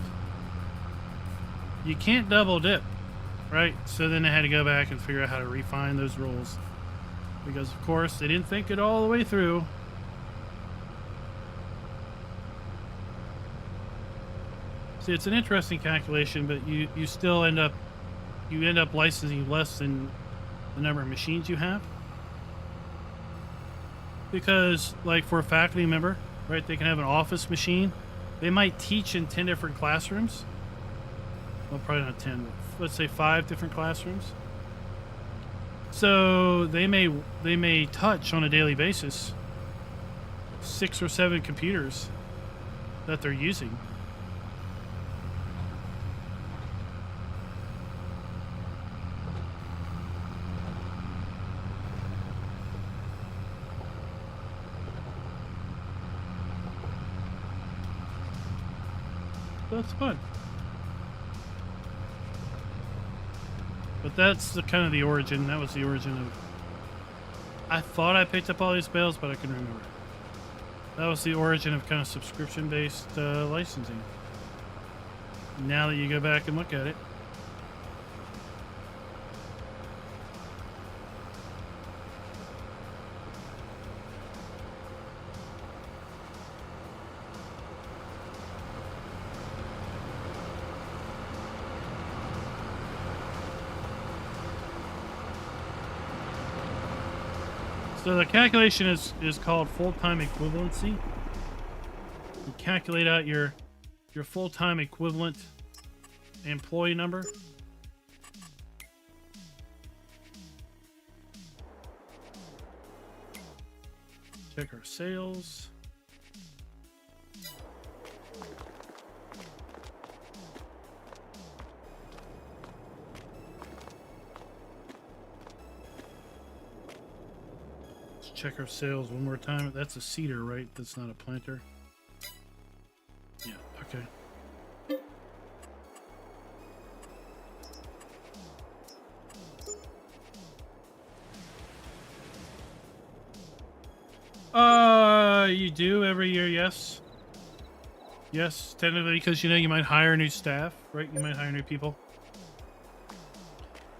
You can't double dip, right? So then I had to go back and figure out how to refine those rules because, of course, they didn't think it all the way through. See, it's an interesting calculation, but you still end up licensing less than the number of machines you have. Because, like, for a faculty member, right, they can have an office machine. They might teach in 10 different classrooms. Well, probably not 10. Let's say 5 different classrooms. So they may touch on a daily basis 6 or 7 computers that they're using. That's fun. But that's the kind of the origin. That was the origin of... I thought I picked up all these bales, but I couldn't remember. That was the origin of kind of subscription-based licensing. Now that you go back and look at it. So the calculation is called full-time equivalency. You calculate out your full-time equivalent employee number. Check our sales. Check our sales one more time. That's a seeder, right? That's not a planter. Yeah, okay. You do every year, yes. Yes, technically, because you might hire new staff, right? You might hire new people.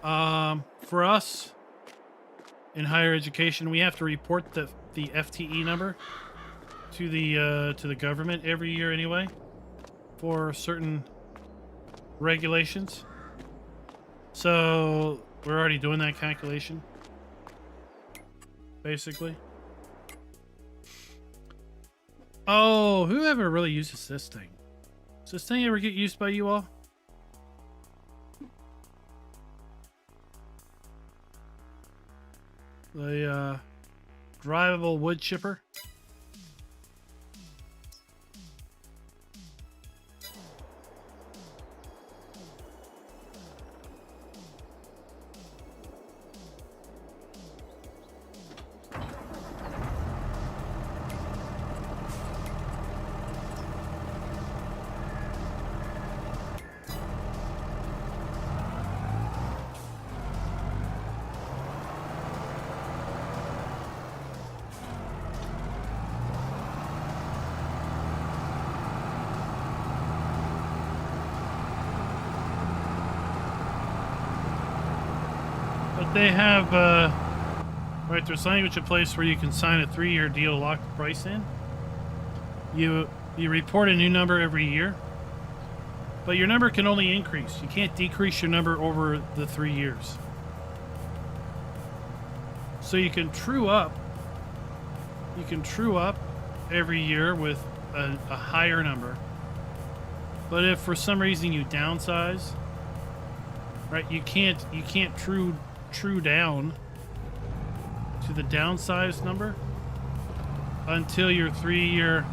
For us, in higher education, we have to report the FTE number to the government every year anyway, for certain regulations. So we're already doing that calculation, basically. Oh, whoever really uses this thing? Does this thing ever get used by you all? drivable wood chipper. But they have, right, there's language in place where you can sign a 3-year deal to lock the price in. You report a new number every year, but your number can only increase. You can't decrease your number over the 3 years. So you can true up. You can true up every year with a higher number. But if for some reason you downsize, right, you can't true down to the downsized number until your 3-year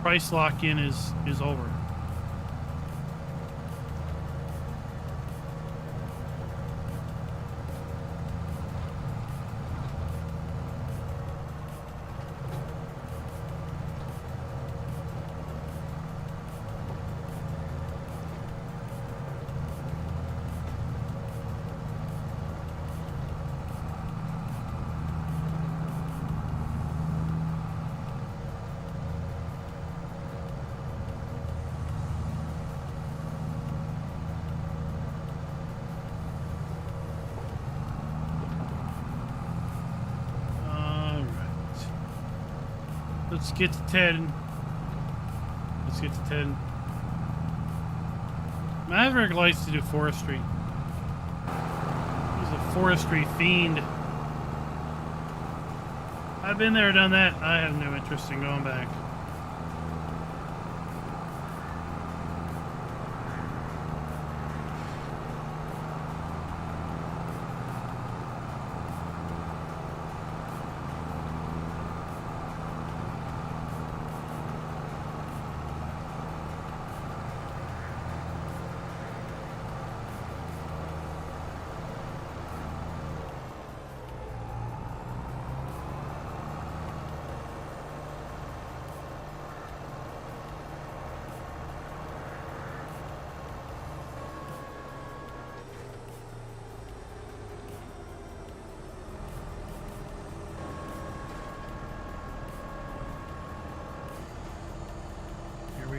price lock-in is over. Let's get to 10. Let's get to 10. Maverick likes to do forestry. He's a forestry fiend. I've been there, done that. I have no interest in going back.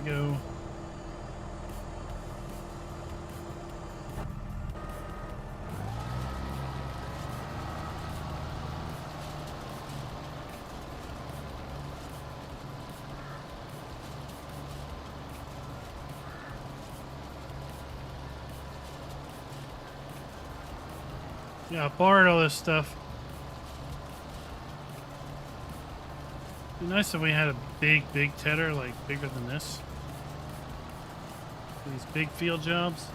Go. Yeah, I borrowed all this stuff. It'd be nice if we had a big tedder, like bigger than this. For these big field jobs.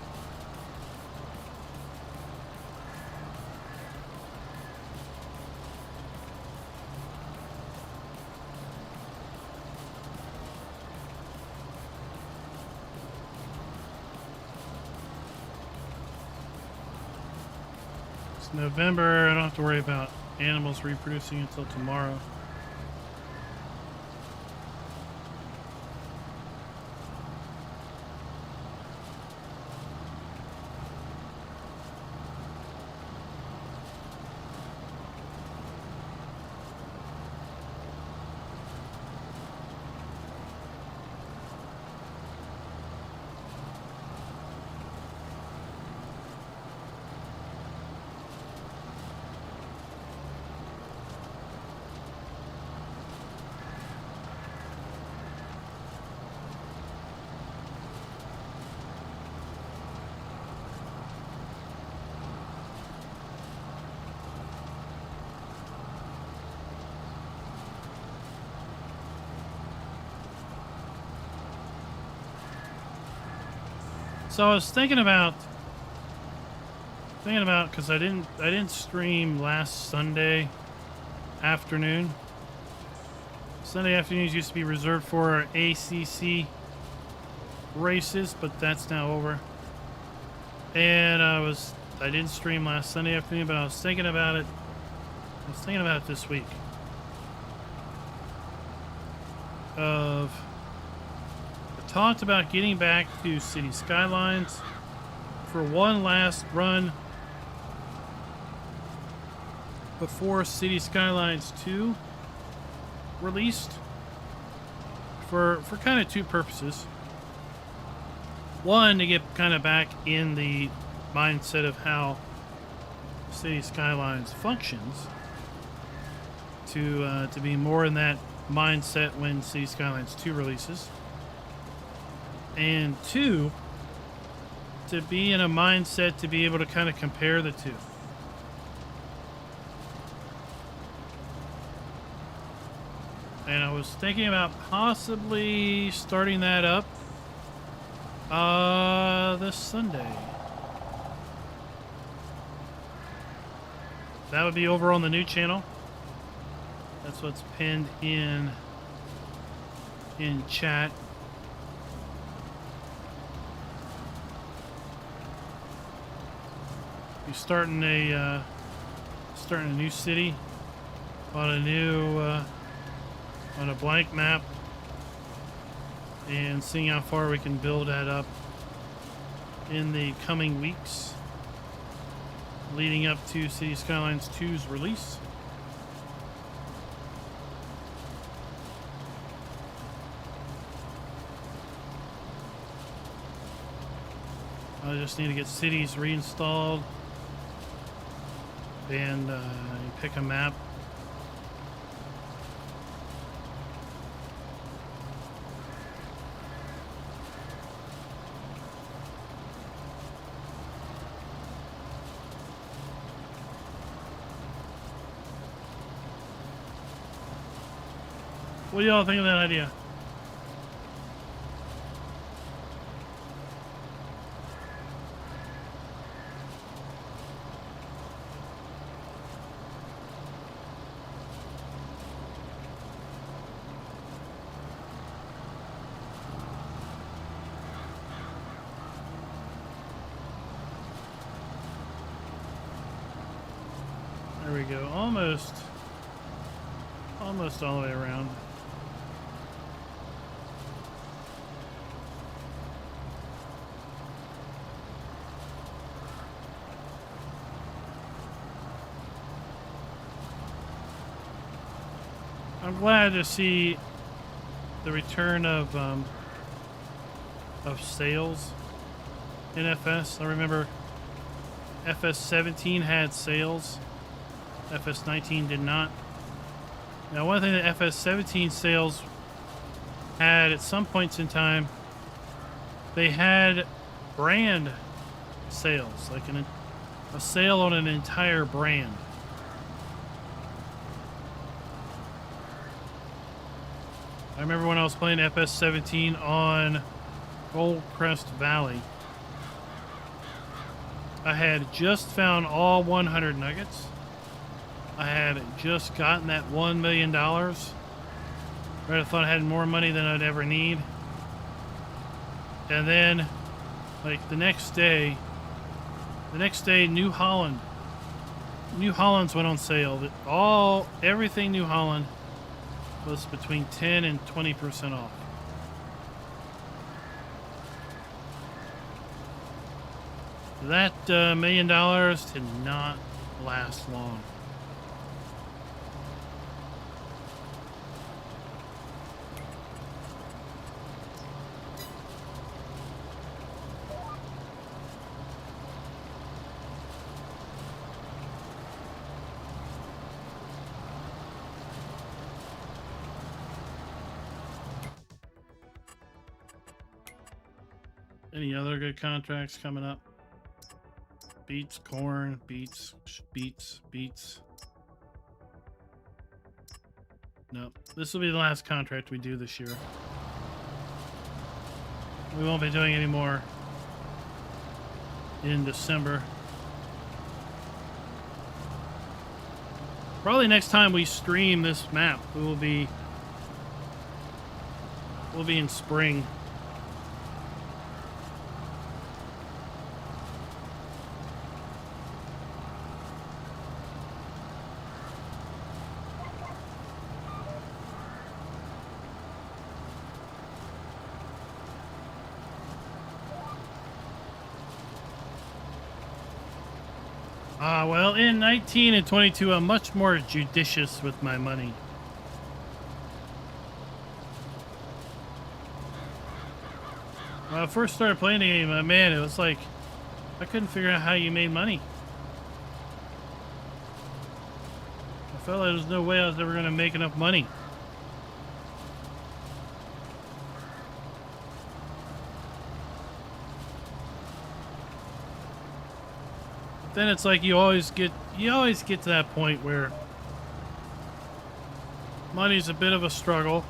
It's November. I don't have to worry about animals reproducing until tomorrow. So I was thinking about because I didn't stream last Sunday afternoon Sunday afternoons used to be reserved for ACC races, but that's now over. And I didn't stream last Sunday afternoon, but I was thinking about it. I was thinking about it this week. I talked about getting back to City Skylines for one last run before City Skylines 2 released for kind of two purposes. One, to get kind of back in the mindset of how City Skylines functions, to be more in that mindset when City Skylines 2 releases, and two, to be in a mindset to be able to kind of compare the two. And I was thinking about possibly starting that up this Sunday. That would be over on the new channel. That's what's pinned in chat. You're starting a new city on a new on a blank map, and seeing how far we can build that up in the coming weeks leading up to City Skylines 2's release. I just need to get cities reinstalled and pick a map. What do y'all think of that idea? There we go. Almost all the way around. I'm glad to see the return of sales in FS. I remember FS17 had sales. FS19 did not. Now, one thing that FS17 sales had at some points in time, they had brand sales, like a sale on an entire brand. I remember when I was playing FS17 on Goldcrest Valley, I had just found all 100 nuggets. I had just gotten that $1 million. Right, I thought I had more money than I'd ever need. And then, like the next day, New Holland's went on sale. Everything New Holland was between 10 and 20% off. That $1 million did not last long. Any other good contracts coming up? Beets, corn, beets. Nope. This will be the last contract we do this year. We won't be doing any more in December. Probably next time we stream this map, we will be We'll be in spring. Well, in 19 and 22, I'm much more judicious with my money. When I first started playing the game, man, it was like, I couldn't figure out how you made money. I felt like there was no way I was ever going to make enough money. Then it's like you always get to that point where money's a bit of a struggle,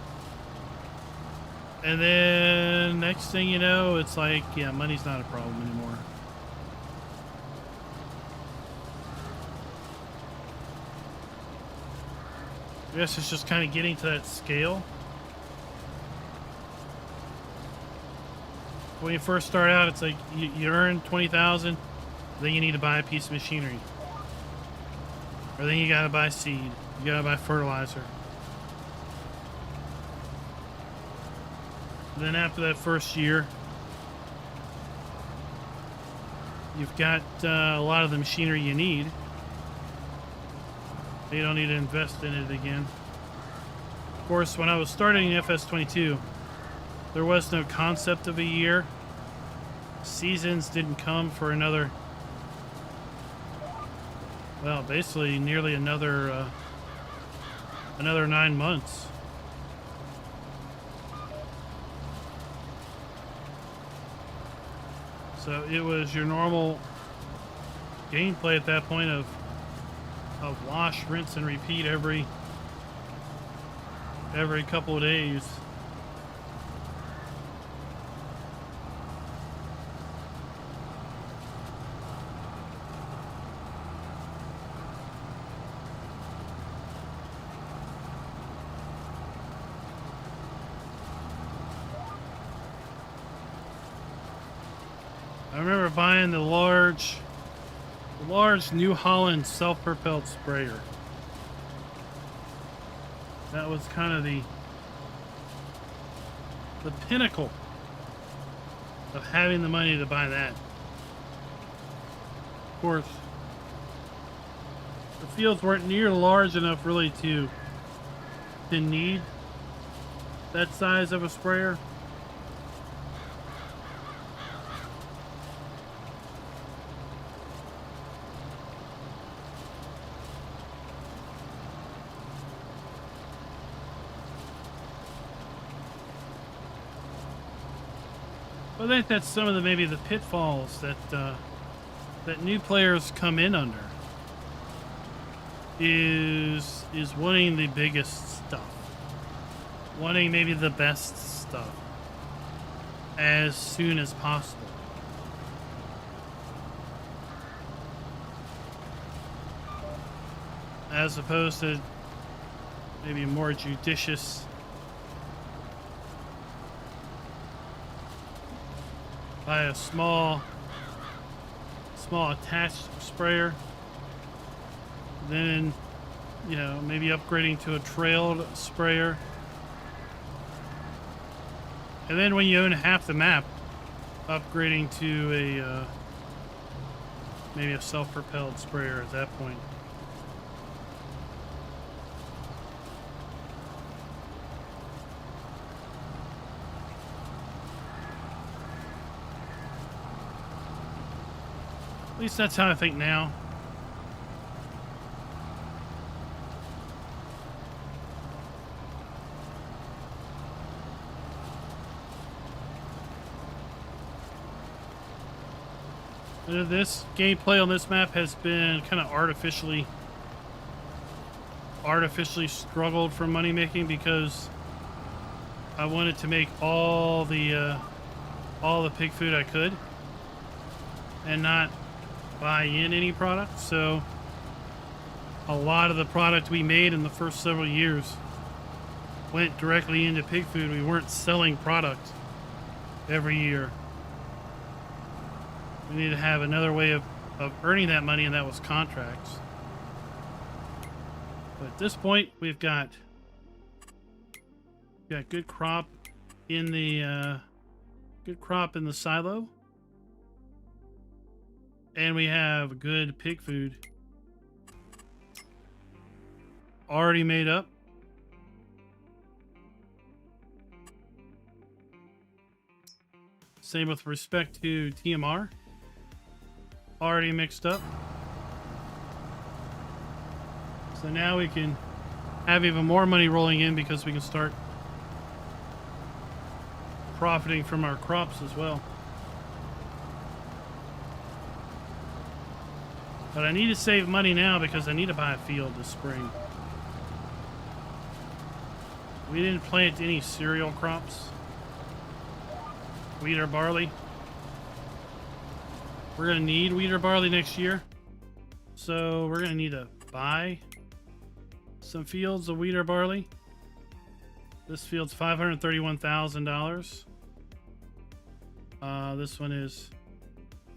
and then next thing you know, it's like, yeah, money's not a problem anymore. I guess it's just kind of getting to that scale. When you first start out, it's like you earn 20,000. Then you need to buy a piece of machinery. Or then you gotta buy seed. You gotta buy fertilizer. Then after that first year, you've got a lot of the machinery you need. You don't need to invest in it again. Of course, when I was starting FS22, there was no concept of a year. Seasons didn't come for another... well, basically nearly another 9 months. So it was your normal gameplay at that point of wash, rinse, and repeat every couple of days. I remember buying the large New Holland self-propelled sprayer. That was kind of the pinnacle of having the money to buy that. Of course, the fields weren't near large enough really to need that size of a sprayer. I think that's some of the maybe the pitfalls that new players come in under is wanting the biggest stuff, wanting maybe the best stuff as soon as possible. As opposed to maybe more judicious buy a small attached sprayer, then, you know, maybe upgrading to a trailed sprayer, and then when you own half the map, upgrading to a maybe a self-propelled sprayer at that point. At least that's how I think now. This gameplay on this map has been kind of artificially struggled for money making because I wanted to make all the pig food I could and not buy in any product. So a lot of the product we made in the first several years went directly into pig food. We weren't selling product every year. We need to have another way of earning that money, and that was contracts. But at this point, we've got good crop in the silo, and we have good pig food already made up. Same with respect to TMR, already mixed up. So now we can have even more money rolling in because we can start profiting from our crops as well. But I need to save money now because I need to buy a field this spring. We didn't plant any cereal crops, wheat or barley. We're going to need wheat or barley next year. So we're going to need to buy some fields of wheat or barley. This field's $531,000. This one is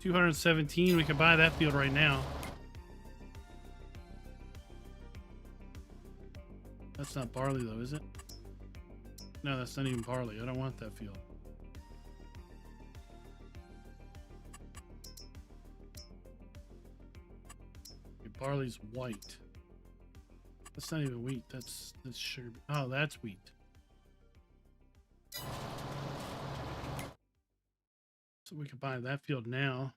$217,000. We could buy that field right now. That's not barley though, is it? No, that's not even barley. I don't want that field. Okay, barley's white. That's not even wheat. That's sugar. Oh, that's wheat. So we could buy that field now.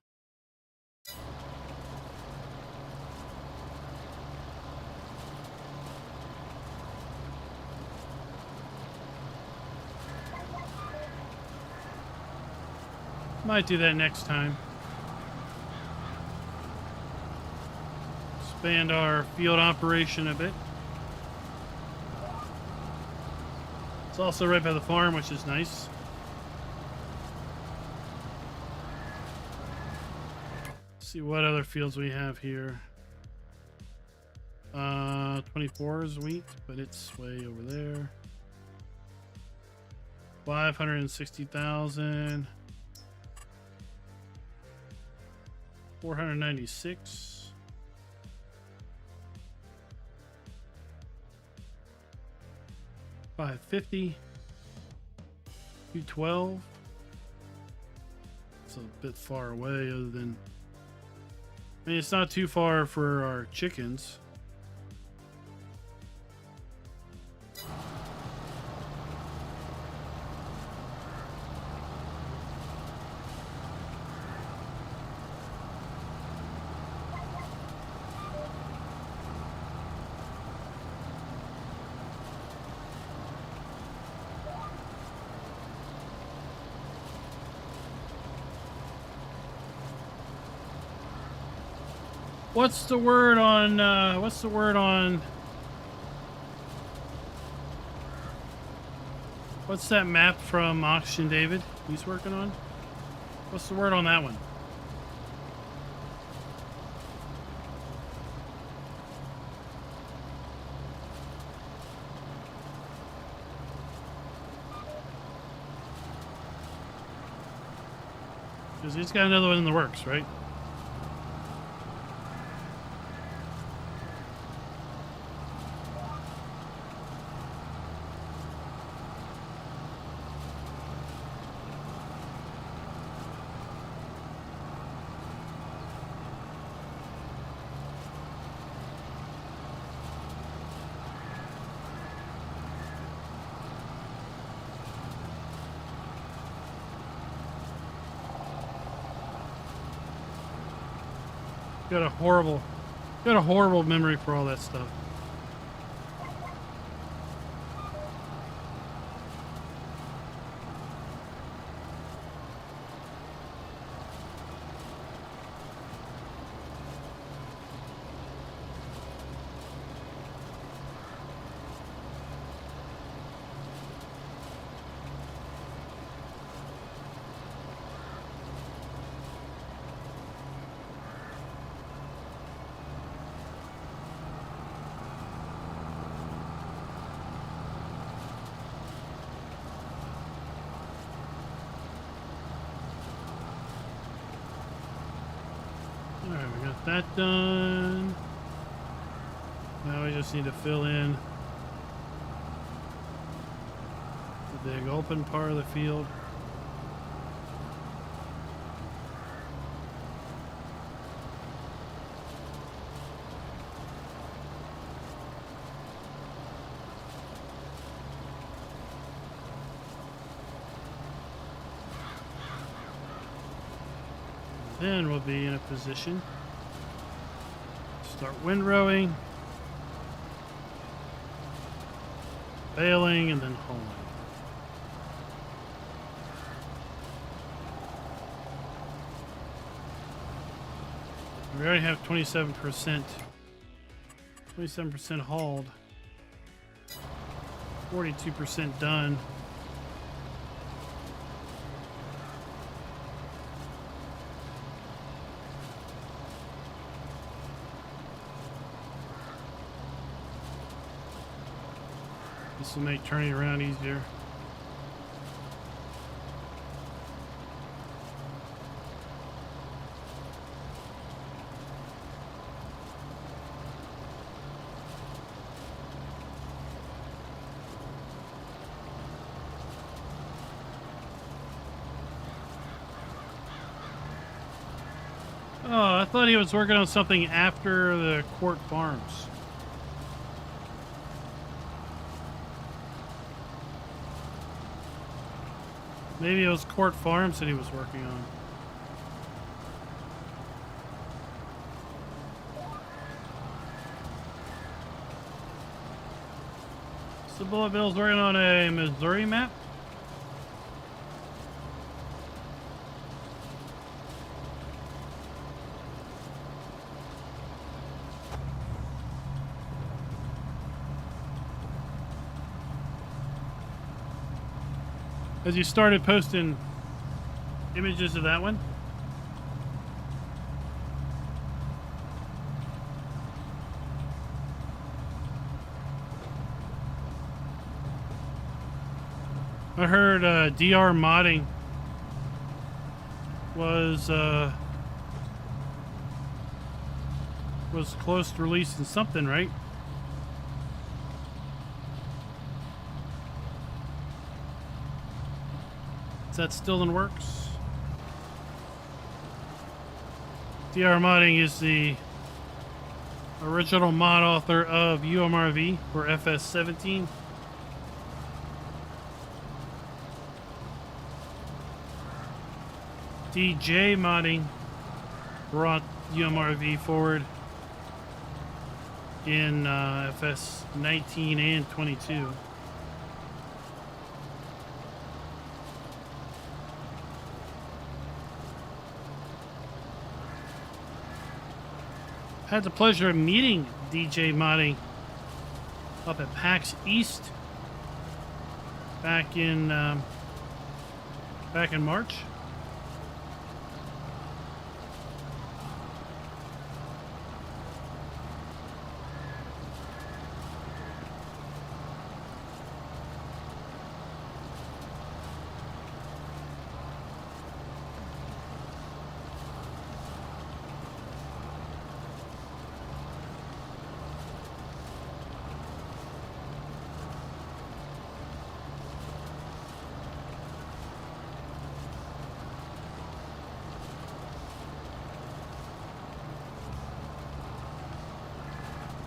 Might do that next time. Expand our field operation a bit. It's also right by the farm, which is nice. Let's see what other fields we have here. 24 is wheat, but it's way over there. 560,000. 496. 550. 212. It's a bit far away, other than, I mean, it's not too far for our chickens. What's the word on, what's that map from Auction David he's working on? What's the word on that one? Because he's got another one in the works, right? Got a horrible memory for all that stuff. that done. Now we just need to fill in the big open part of the field. Then we'll be in a position to start windrowing, baling, and then hoeing. We already have 27% hauled, 42% done. This will make turning around easier. Oh, I thought he was working on something after the Court Farms. Maybe it was Court Farms that he was working on. So Bullet Bill's working on a Missouri map. As you started posting images of that one? I heard DR modding was close to releasing something, right? Is that still in works? DR Modding is the original mod author of UMRV for FS17. DJ Modding brought UMRV forward in FS19 and 22. Had the pleasure of meeting DJ Modding up at PAX East back in March.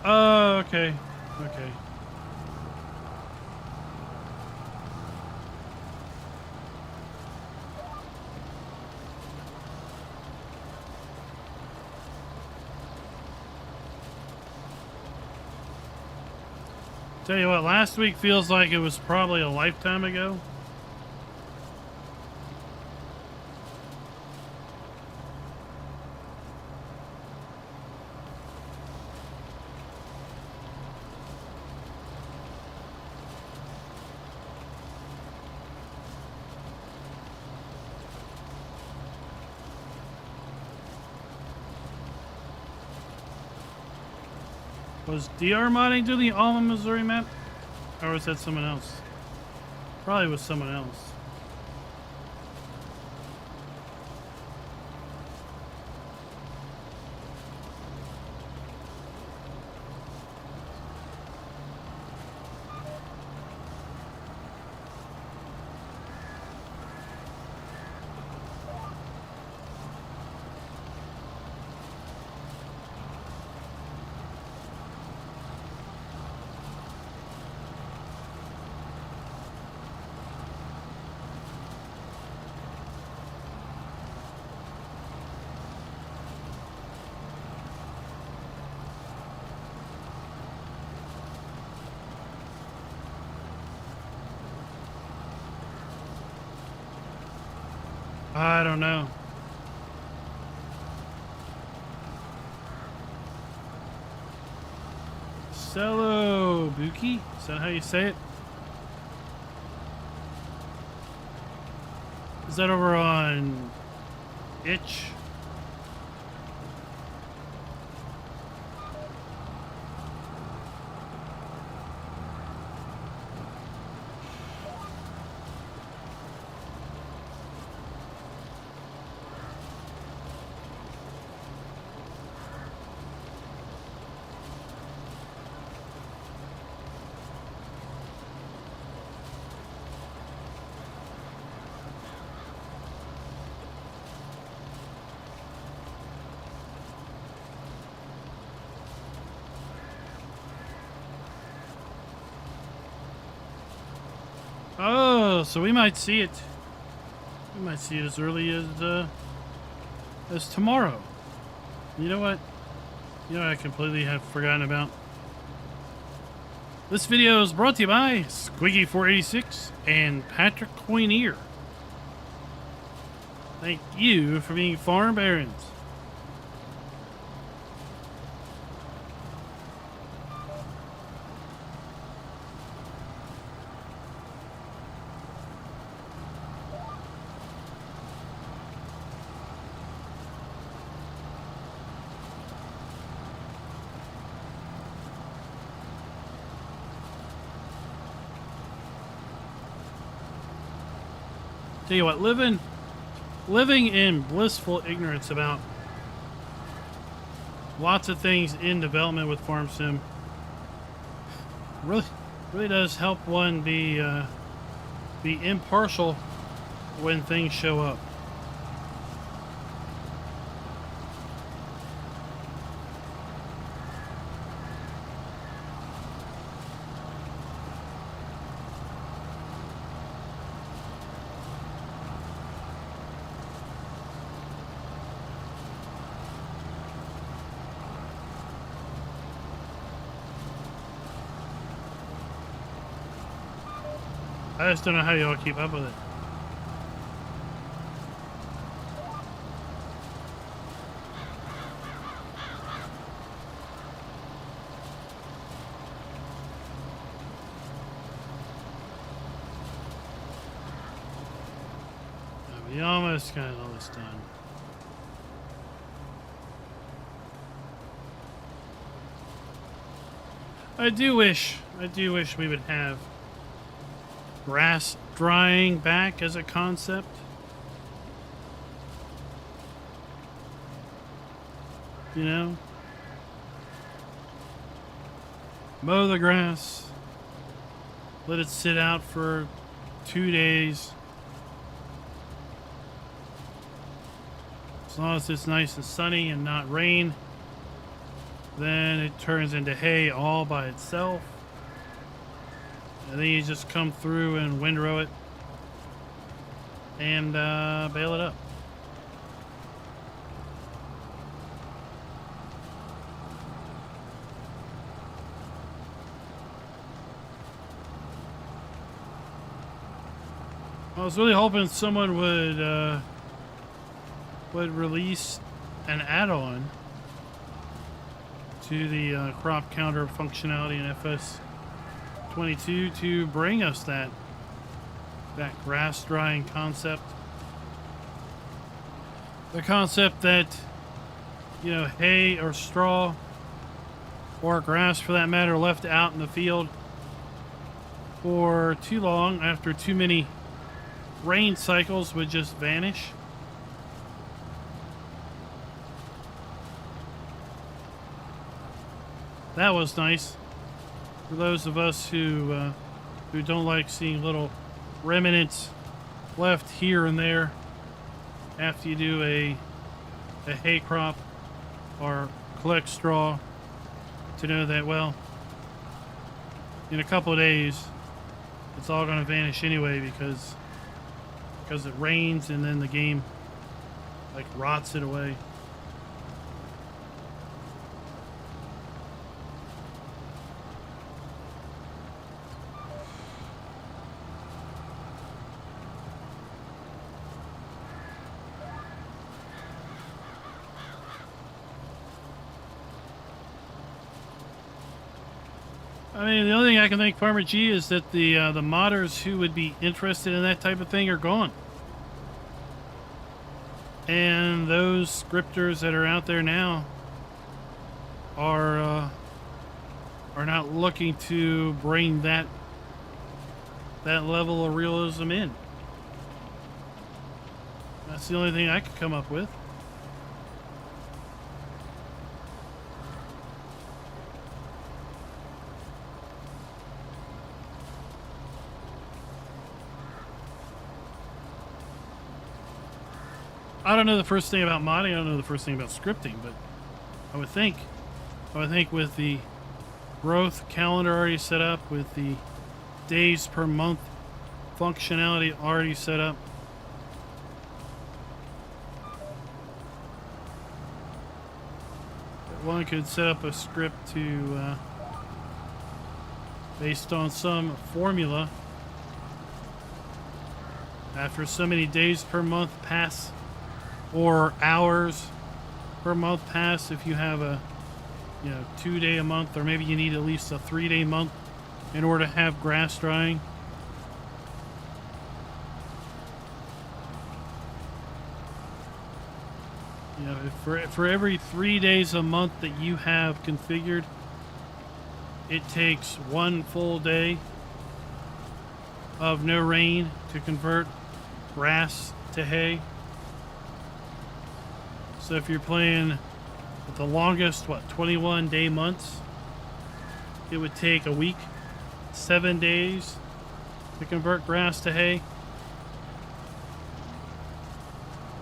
Oh, okay. Okay. Tell you what, last week feels like it was probably a lifetime ago. Was DR Modding doing the Alma, Missouri map? Or was that someone else? Probably was someone else. I don't know. Cello Buki? Is that how you say it? Is that over on Itch? Oh, so we might see it. We might see it as early as tomorrow. You know what? You know what I completely have forgotten about? This video is brought to you by Squiggy486 and Patrick Coinier. Thank you for being farm barons. Tell you what, living in blissful ignorance about lots of things in development with Farm Sim really does help one be impartial when things show up. I just don't know how y'all keep up with it. We almost got all this done. I do wish we would have grass drying back as a concept. You know? Mow the grass. Let it sit out for 2 days. As long as it's nice and sunny and not rain, then it turns into hay all by itself. And then you just come through and windrow it and bale it up. I was really hoping someone would release an add-on to the crop counter functionality in FS22 to bring us that grass drying concept. The concept that, you know, hay or straw or grass for that matter left out in the field for too long after too many rain cycles would just vanish. That was nice for those of us who don't like seeing little remnants left here and there after you do a hay crop or collect straw, to know that, well, in a couple of days it's all going to vanish anyway because it rains and then the game like rots it away. I mean, the only thing I can thank Farmer G is that the modders who would be interested in that type of thing are gone. And those scripters that are out there now are not looking to bring that level of realism in. That's the only thing I could come up with. I don't know the first thing about modding. I don't know the first thing about scripting, but I would think with the growth calendar already set up, with the days per month functionality already set up, one could set up a script to based on some formula. After so many days per month pass, or hours per month pass, if you have a 2-day a month, or maybe you need at least a 3-day month in order to have grass drying. For every 3 days a month that you have configured, it takes 1 full day of no rain to convert grass to hay. So if you're playing with the longest, 21-day months, it would take a week, 7 days to convert grass to hay.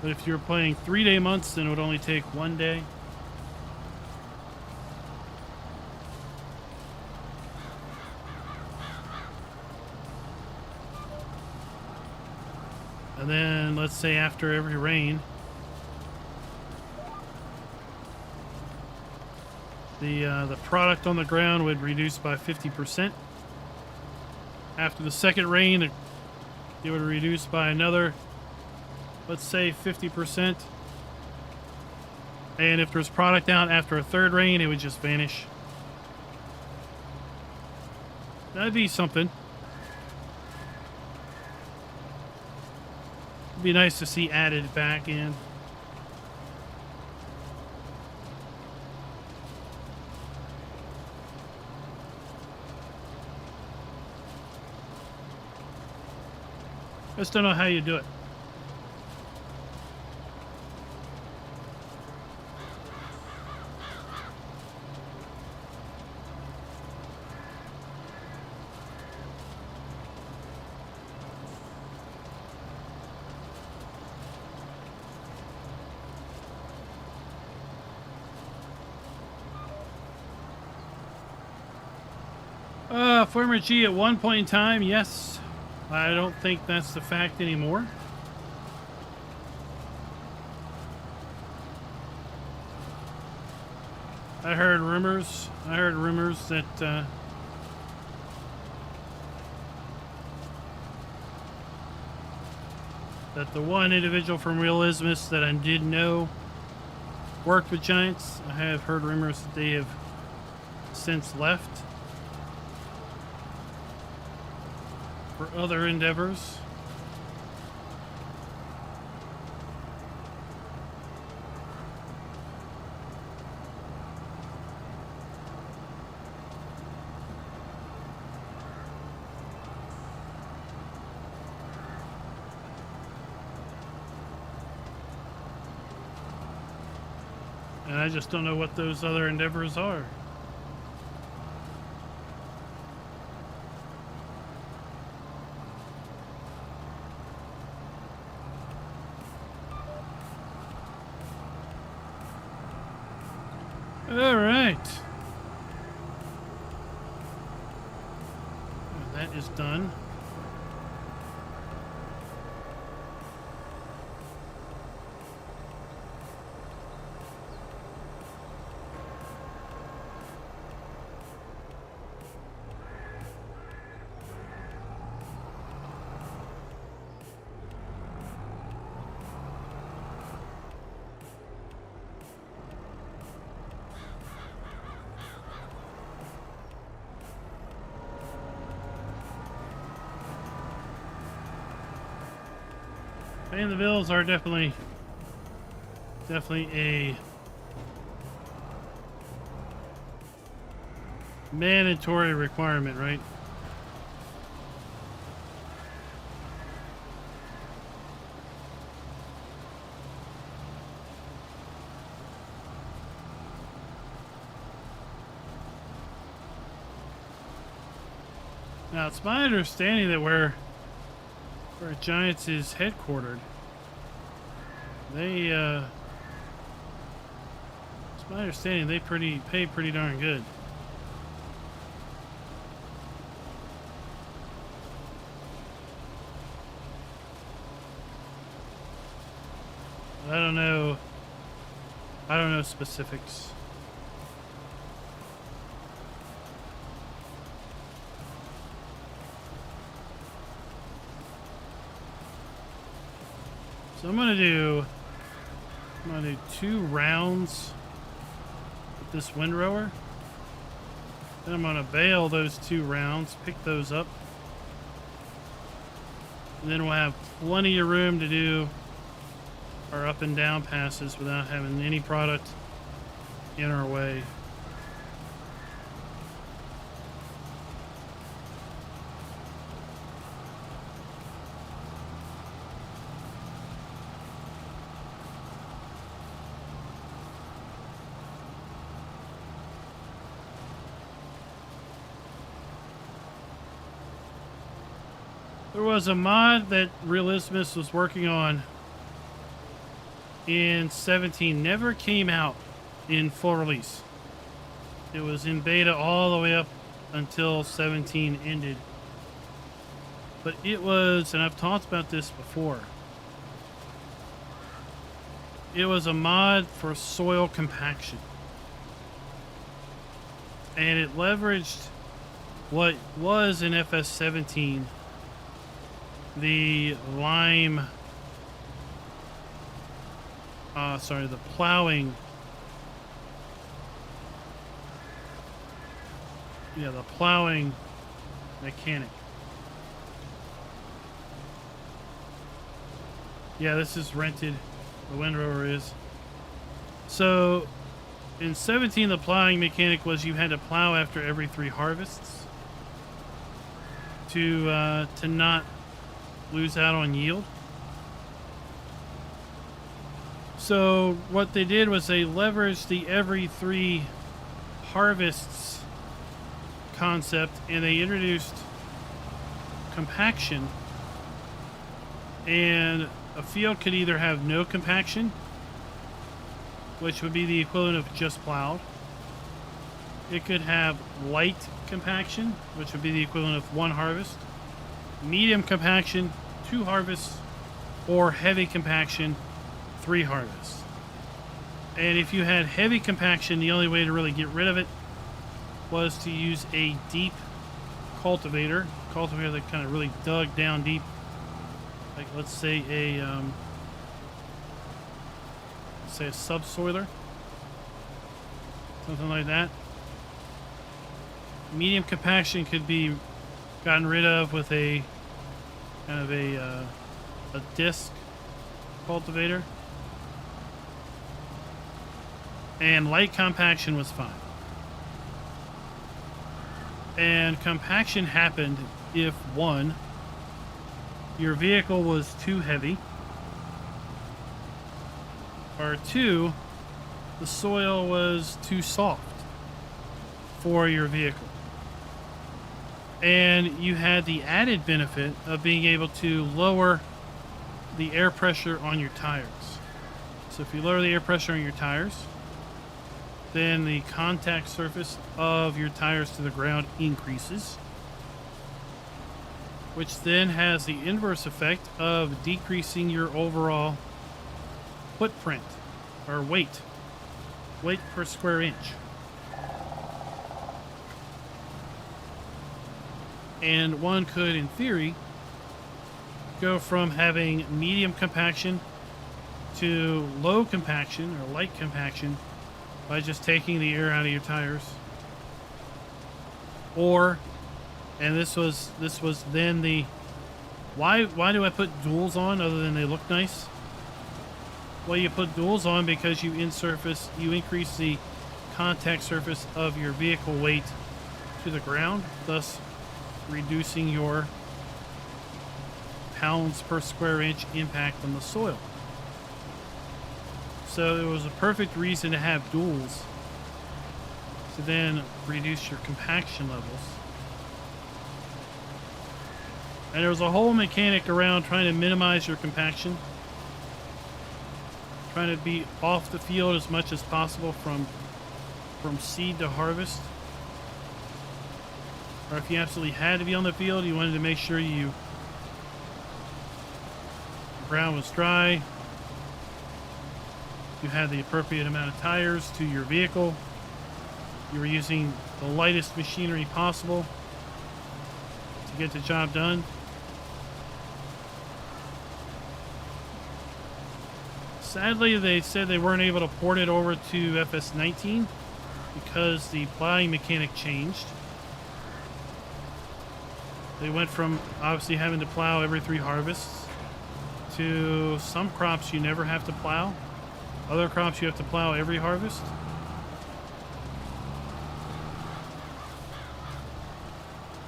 But if you're playing 3-day months, then it would only take 1 day. And then let's say after every rain, the product on the ground would reduce by 50%. After the second rain, it would reduce by another, let's say, 50%. And if there's product out after a third rain, it would just vanish. That'd be something. It'd be nice to see added back in. I just don't know how you do it. Farmer G, at one point in time, yes. I don't think that's the fact anymore. I heard rumors that the one individual from Realism that I did know worked with Giants. I have heard rumors that they have since left for other endeavors. And I just don't know what those other endeavors are. All right. That is done. Paying the bills are definitely a mandatory requirement, right? Now, it's my understanding that where Giants is headquartered, they, it's my understanding they pay pretty darn good. I don't know specifics. So I'm gonna do 2 rounds with this windrower. Then I'm gonna bale those 2 rounds, pick those up. And then we'll have plenty of room to do our up and down passes without having any product in our way. There was a mod that Realism was working on in 17, never came out in full release. It was in beta all the way up until 17 ended. But it was, and I've talked about this before, it was a mod for soil compaction. And it leveraged what was in FS17, the lime, the plowing. Yeah, the plowing mechanic. Yeah, this is rented. The windrower is. So, in 17, the plowing mechanic was you had to plow after every 3 harvests to not lose out on yield. So what they did was they leveraged the every 3 harvests concept, and they introduced compaction. And a field could either have no compaction, which would be the equivalent of just plowed. It could have light compaction, which would be the equivalent of 1 harvest, medium compaction, 2 harvests, or heavy compaction, 3 harvests. And if you had heavy compaction, the only way to really get rid of it was to use a deep cultivator that kind of really dug down deep, like let's say a subsoiler, something like that. Medium compaction could be gotten rid of with a kind of a disc cultivator, and light compaction was fine. And compaction happened if 1, your vehicle was too heavy, or 2, the soil was too soft for your vehicle. And you had the added benefit of being able to lower the air pressure on your tires. So if you lower the air pressure on your tires, then the contact surface of your tires to the ground increases, which then has the inverse effect of decreasing your overall footprint, or weight per square inch. And one could, in theory, go from having medium compaction to low compaction or light compaction by just taking the air out of your tires. Or, and this was then the Why do I put duals on other than they look nice? Well, you put duals on because you increase the contact surface of your vehicle weight to the ground, thus reducing your pounds per square inch impact on the soil. So it was a perfect reason to have duals to then reduce your compaction levels. And there was a whole mechanic around trying to minimize your compaction, trying to be off the field as much as possible from seed to harvest. Or if you absolutely had to be on the field, you wanted to make sure the ground was dry, you had the appropriate amount of tires to your vehicle, you were using the lightest machinery possible to get the job done. Sadly, they said they weren't able to port it over to FS19 because the plowing mechanic changed. They went from obviously having to plow every 3 harvests to some crops you never have to plow. Other crops you have to plow every harvest.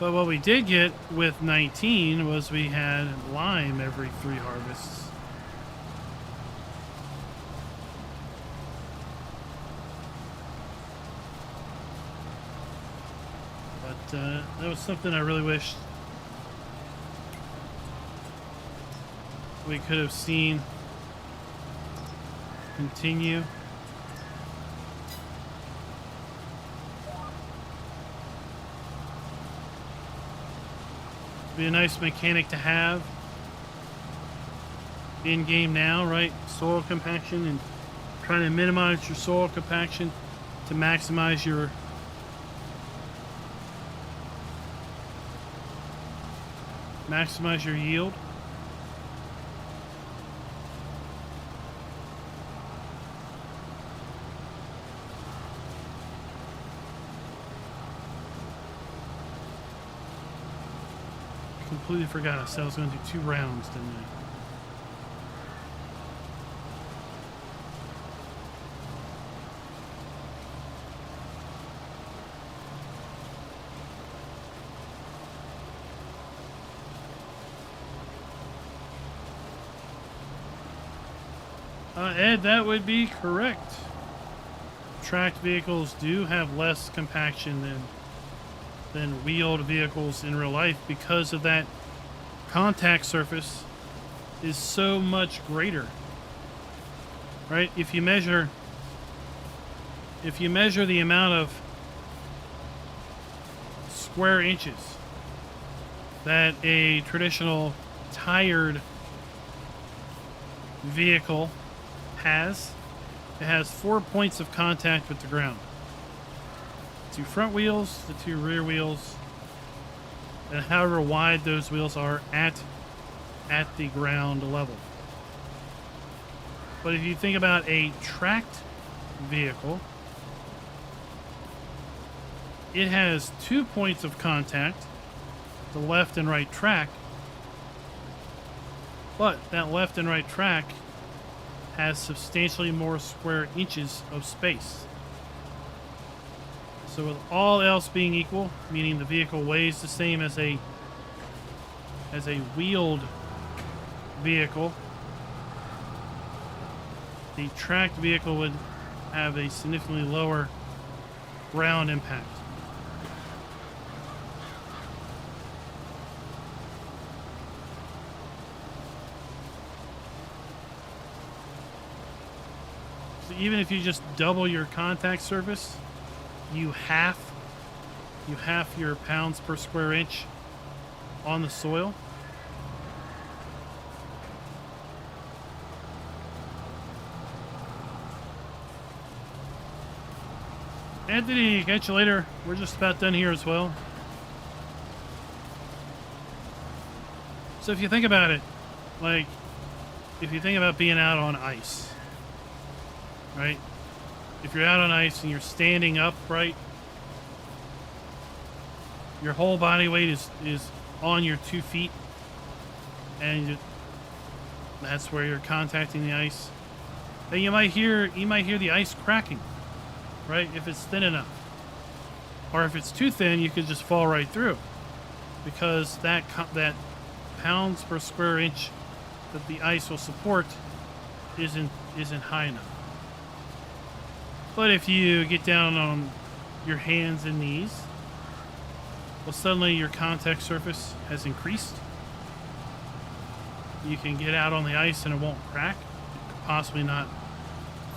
But what we did get with 19 was we had lime every 3 harvests. But that was something I really wish we could have seen continue. Be a nice mechanic to have in game now, right? Soil compaction and trying to minimize your soil compaction to maximize your yield. Completely forgot I said I was going to do 2 rounds, didn't I? Ed, that would be correct. Tracked vehicles do have less compaction than wheeled vehicles in real life because of that contact surface is so much greater, right? If you measure the amount of square inches that a traditional tired vehicle has, it has 4 points of contact with the ground. 2 front wheels, the 2 rear wheels, and however wide those wheels are at the ground level. But if you think about a tracked vehicle, it has 2 points of contact, the left and right track, but that left and right track has substantially more square inches of space. So with all else being equal, meaning the vehicle weighs the same as a wheeled vehicle, the tracked vehicle would have a significantly lower ground impact. So even if you just double your contact surface, you half your pounds per square inch on the soil. Anthony, catch you later. We're just about done here as well. So if you think about it, like if you think about being out on ice, right? If you're out on ice and you're standing upright, your whole body weight is on your 2 feet. and that's where you're contacting the ice. Then you might hear the ice cracking, right? If it's thin enough, or if it's too thin, you could just fall right through, because that pounds per square inch that the ice will support isn't high enough. But if you get down on your hands and knees, well, suddenly your contact surface has increased. You can get out on the ice and it won't crack. It could possibly not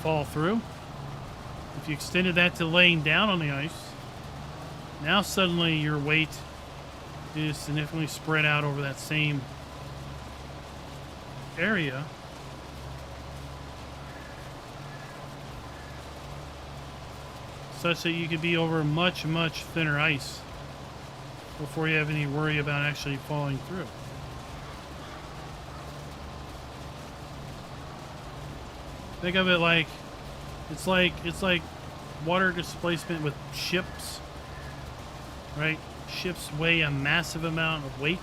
fall through. If you extended that to laying down on the ice, now suddenly your weight is significantly spread out over that same area. Such that you could be over much, much thinner ice before you have any worry about actually falling through. Think of it like it's like water displacement with ships, right? Ships weigh a massive amount of weight,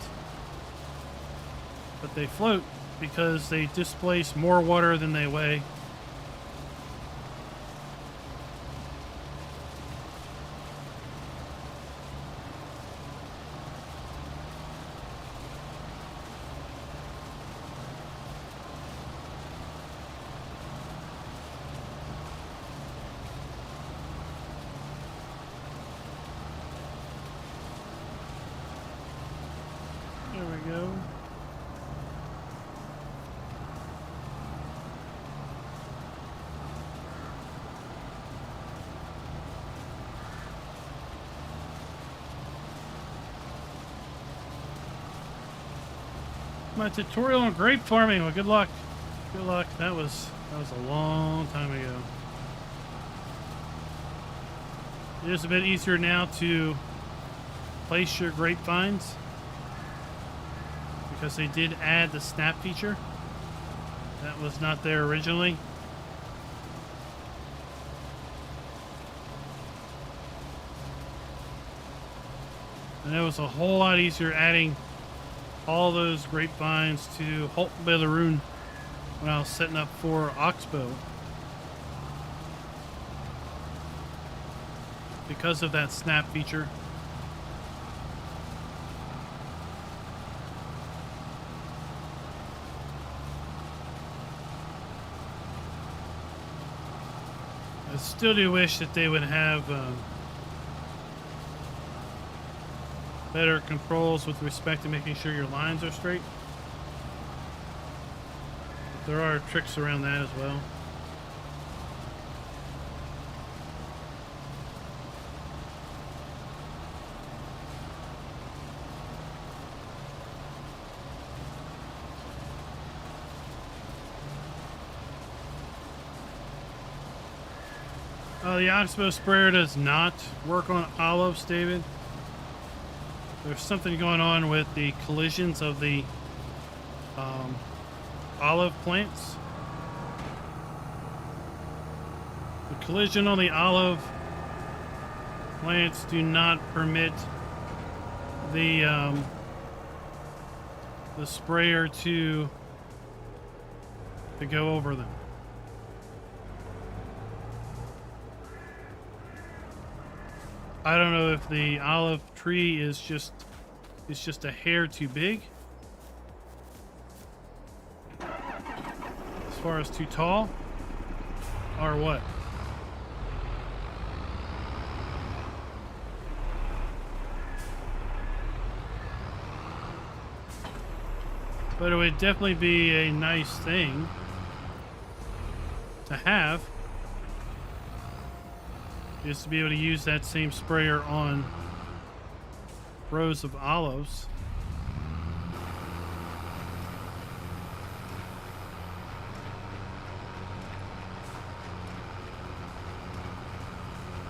but they float because they displace more water than they weigh. There we go. My tutorial on grape farming. Well, good luck. Good luck. That was a long time ago. It is a bit easier now to place your grapevines, because they did add the snap feature. That was not there originally. And it was a whole lot easier adding all those grapevines to Hump when I was setting up for Oxbow, because of that snap feature. I still do wish that they would have better controls with respect to making sure your lines are straight. But there are tricks around that as well. The Oxbow sprayer does not work on olives, David. There's something going on with the collisions of the olive plants. The collision on the olive plants do not permit the sprayer to go over them. I don't know if the olive tree is just a hair too big, as far as too tall, or what. But it would definitely be a nice thing to have, is to be able to use that same sprayer on rows of olives.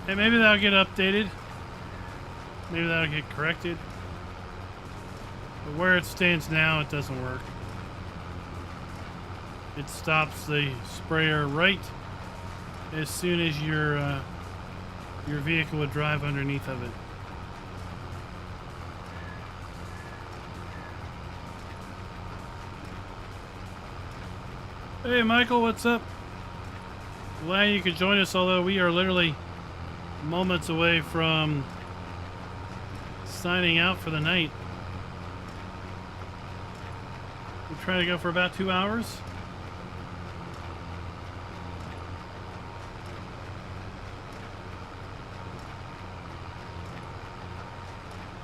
And maybe that'll get updated. Maybe that'll get corrected. But where it stands now, it doesn't work. It stops the sprayer right as soon as your vehicle would drive underneath of it. Hey Michael, what's up? Glad you could join us, although we are literally moments away from signing out for the night. We try to go for about 2 hours.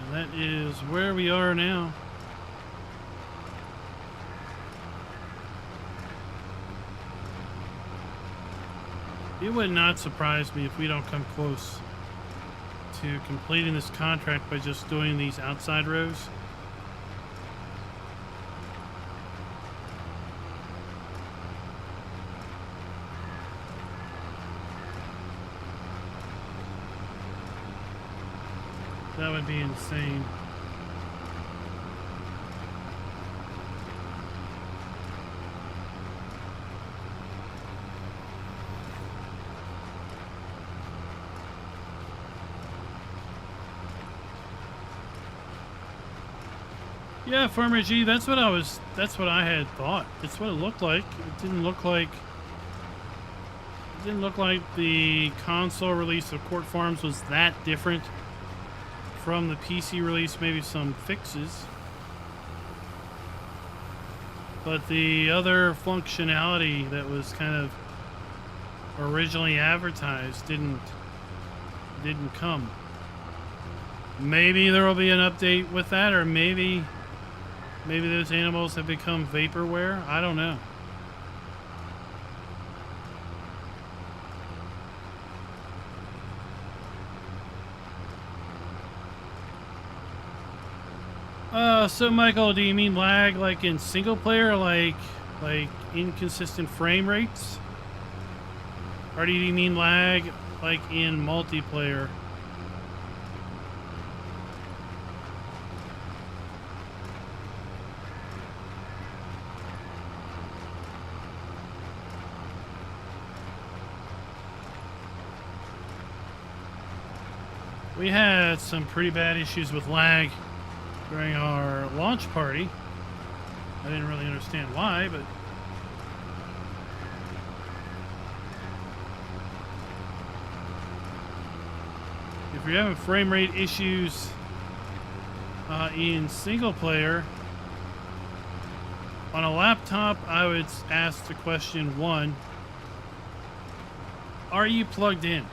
And that is where we are now. It would not surprise me if we don't come close to completing this contract by just doing these outside rows. That would be insane. Yeah, Farmer G, that's what I had thought. It's what it looked like. It didn't look like the console release of Court Farms was that different from the PC release. Maybe some fixes, but the other functionality that was kind of originally advertised didn't come. Maybe there will be an update with that, or maybe those animals have become vaporware. I don't know. So Michael, do you mean lag like in single player, like inconsistent frame rates? Or do you mean lag like in multiplayer? We had some pretty bad issues with lag during our launch party. I didn't really understand why, but if you're having frame rate issues in single player on a laptop, I would ask the question: one, are you plugged in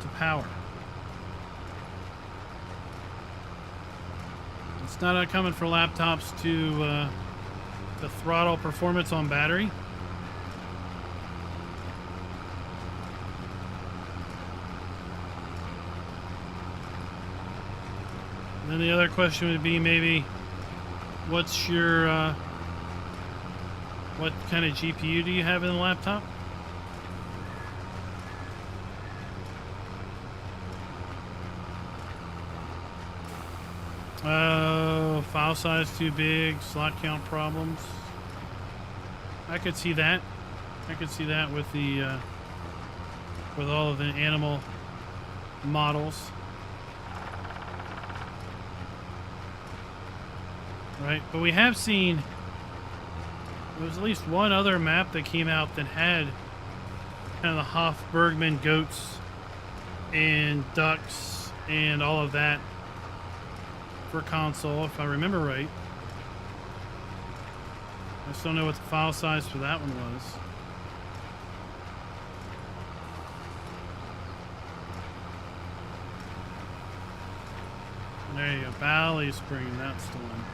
to power? It's not uncommon for laptops to throttle performance on battery. And then the other question would be maybe, what's your what kind of GPU do you have in the laptop? File size too big, slot count problems. I could see that. I could see that with the with all of the animal models. Right, but we have seen there was at least one other map that came out that had kind of the Hoff-Bergman goats and ducks and all of that for console, if I remember right. I just don't know what the file size for that one was. There you go, Valley Spring, that's the one.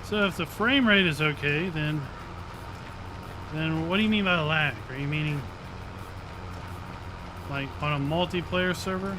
So if the frame rate is okay, then what do you mean by lag? Are you meaning like on a multiplayer server?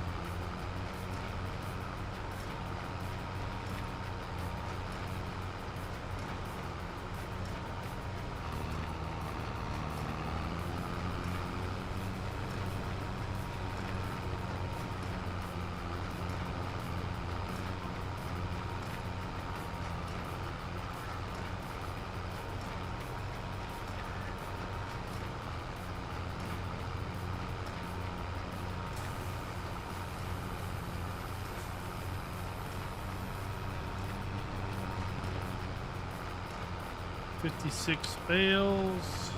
56 bales.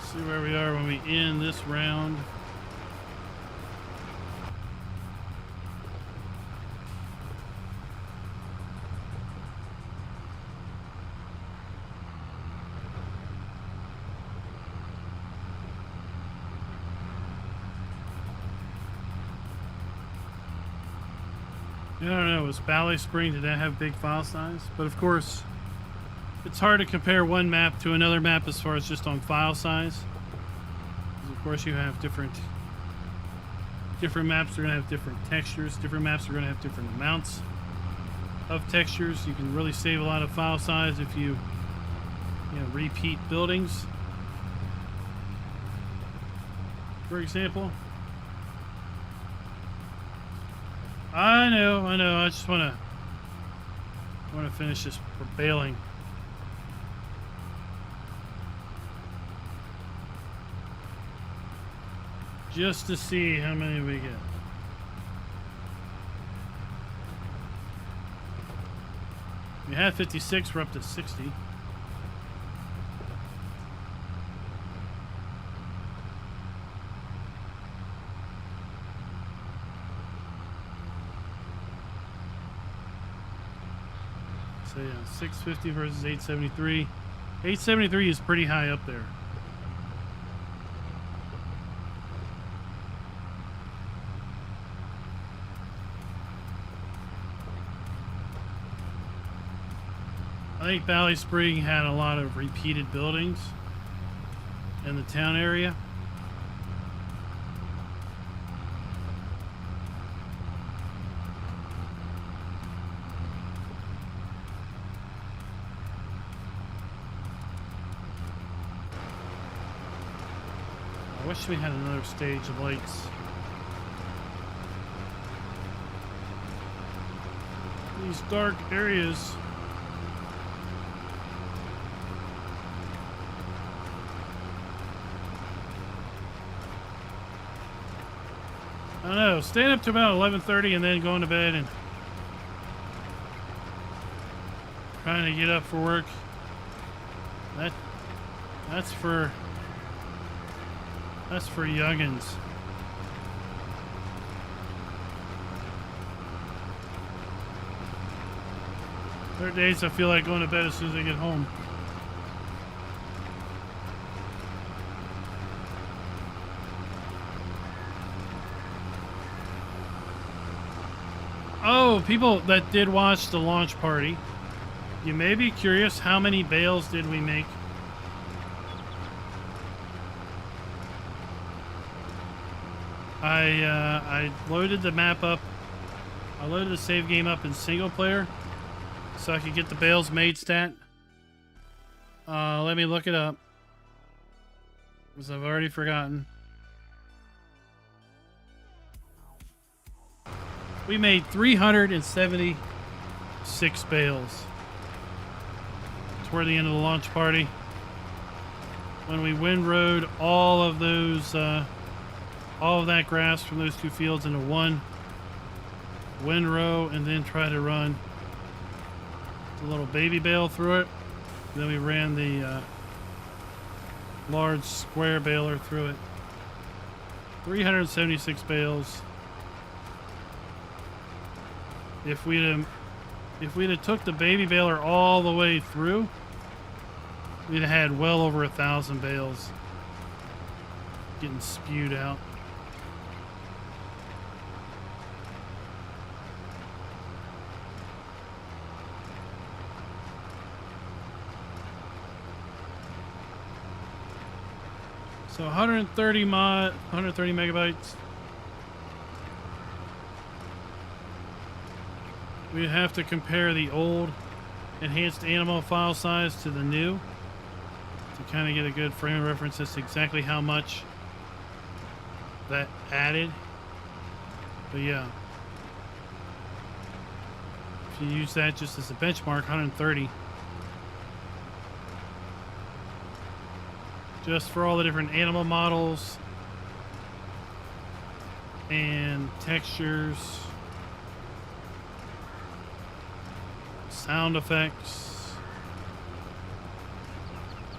See where we are when we end this round. I don't know, was Bale Spring, did that have big file size? But of course, it's hard to compare one map to another map as far as just on file size. Because of course you have different maps are going to have different textures. Different maps are going to have different amounts of textures. You can really save a lot of file size if you repeat buildings. For example. I know. I just want to finish this baling. Just to see how many we get. We had 56, we're up to 60. So yeah, 650 versus 873. 873 is pretty high up there. I think Bale Spring had a lot of repeated buildings in the town area. I wish we had another stage of lights. These dark areas. I don't know, staying up to about 11:30 and then going to bed and trying to get up for work. That's for youngins. There are days I feel like going to bed as soon as I get home. Oh, people that did watch the launch party, you may be curious, how many bales did we make? I loaded the map up. I loaded the save game up in single player so I could get the bales made stat. Let me look it up because I've already forgotten. We made 376 bales toward the end of the launch party when we windrowed all of those, all of that grass from those two fields into one windrow, and then try to run the little baby bale through it. And then we ran the large square baler through it. 376 bales. If we'd have took the baby baler all the way through, we'd have had well over 1,000 bales getting spewed out. So 130 megabytes. We have to compare the old enhanced animal file size to the new to kind of get a good frame of reference as to exactly how much that added. But yeah, if you use that just as a benchmark, 130. Just for all the different animal models and textures, sound effects,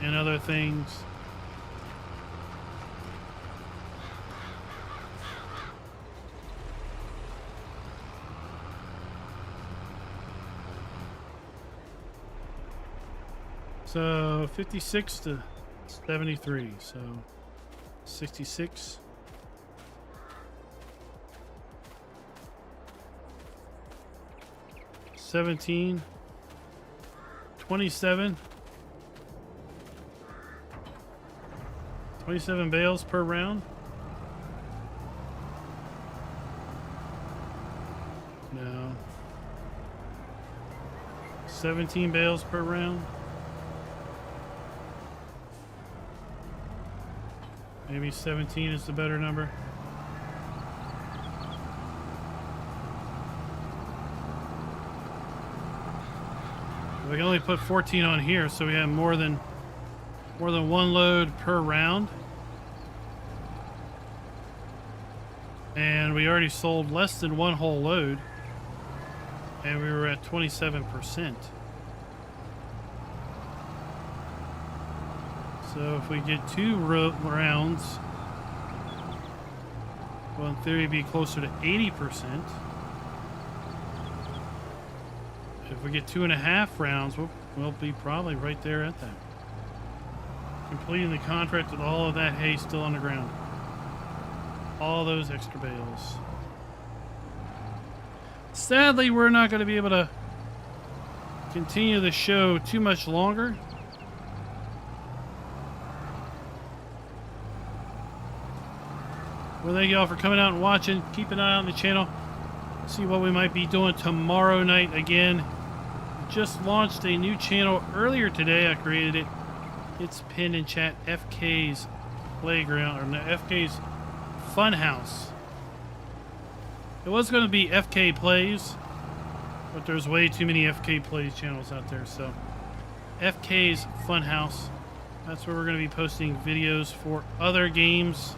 and other things. So 56 to 73, so 66. $17, $27, 27 bales per round. No. 17 bales per round. Maybe 17 is the better number. We can only put 14 on here, so we have more than one load per round. And we already sold less than one whole load, and we were at 27%. So if we get 2 rounds, well, in theory, it'd be closer to 80%. If we get 2.5 rounds, we'll be probably right there at that. Completing the contract with all of that hay still on the ground. All those extra bales. Sadly, we're not going to be able to continue the show too much longer. Well, thank you all for coming out and watching. Keep an eye on the channel. See what we might be doing tomorrow night again. Just launched a new channel earlier today. I created it. It's pinned in chat. FK's Playground, or no, FK's Funhouse. It was going to be FK Plays, but there's way too many FK Plays channels out there. So FK's Funhouse. That's where we're going to be posting videos for other games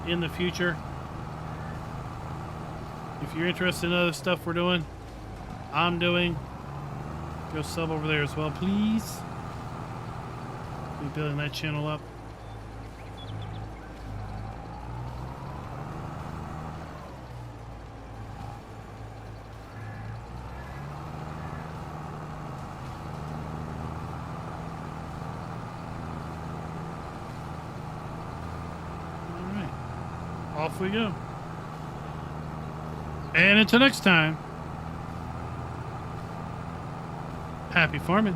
in the future. If you're interested in other stuff we're doing, I'm doing, go sub over there as well, please. We're building that channel up. All right, off we go. And until next time, happy farming.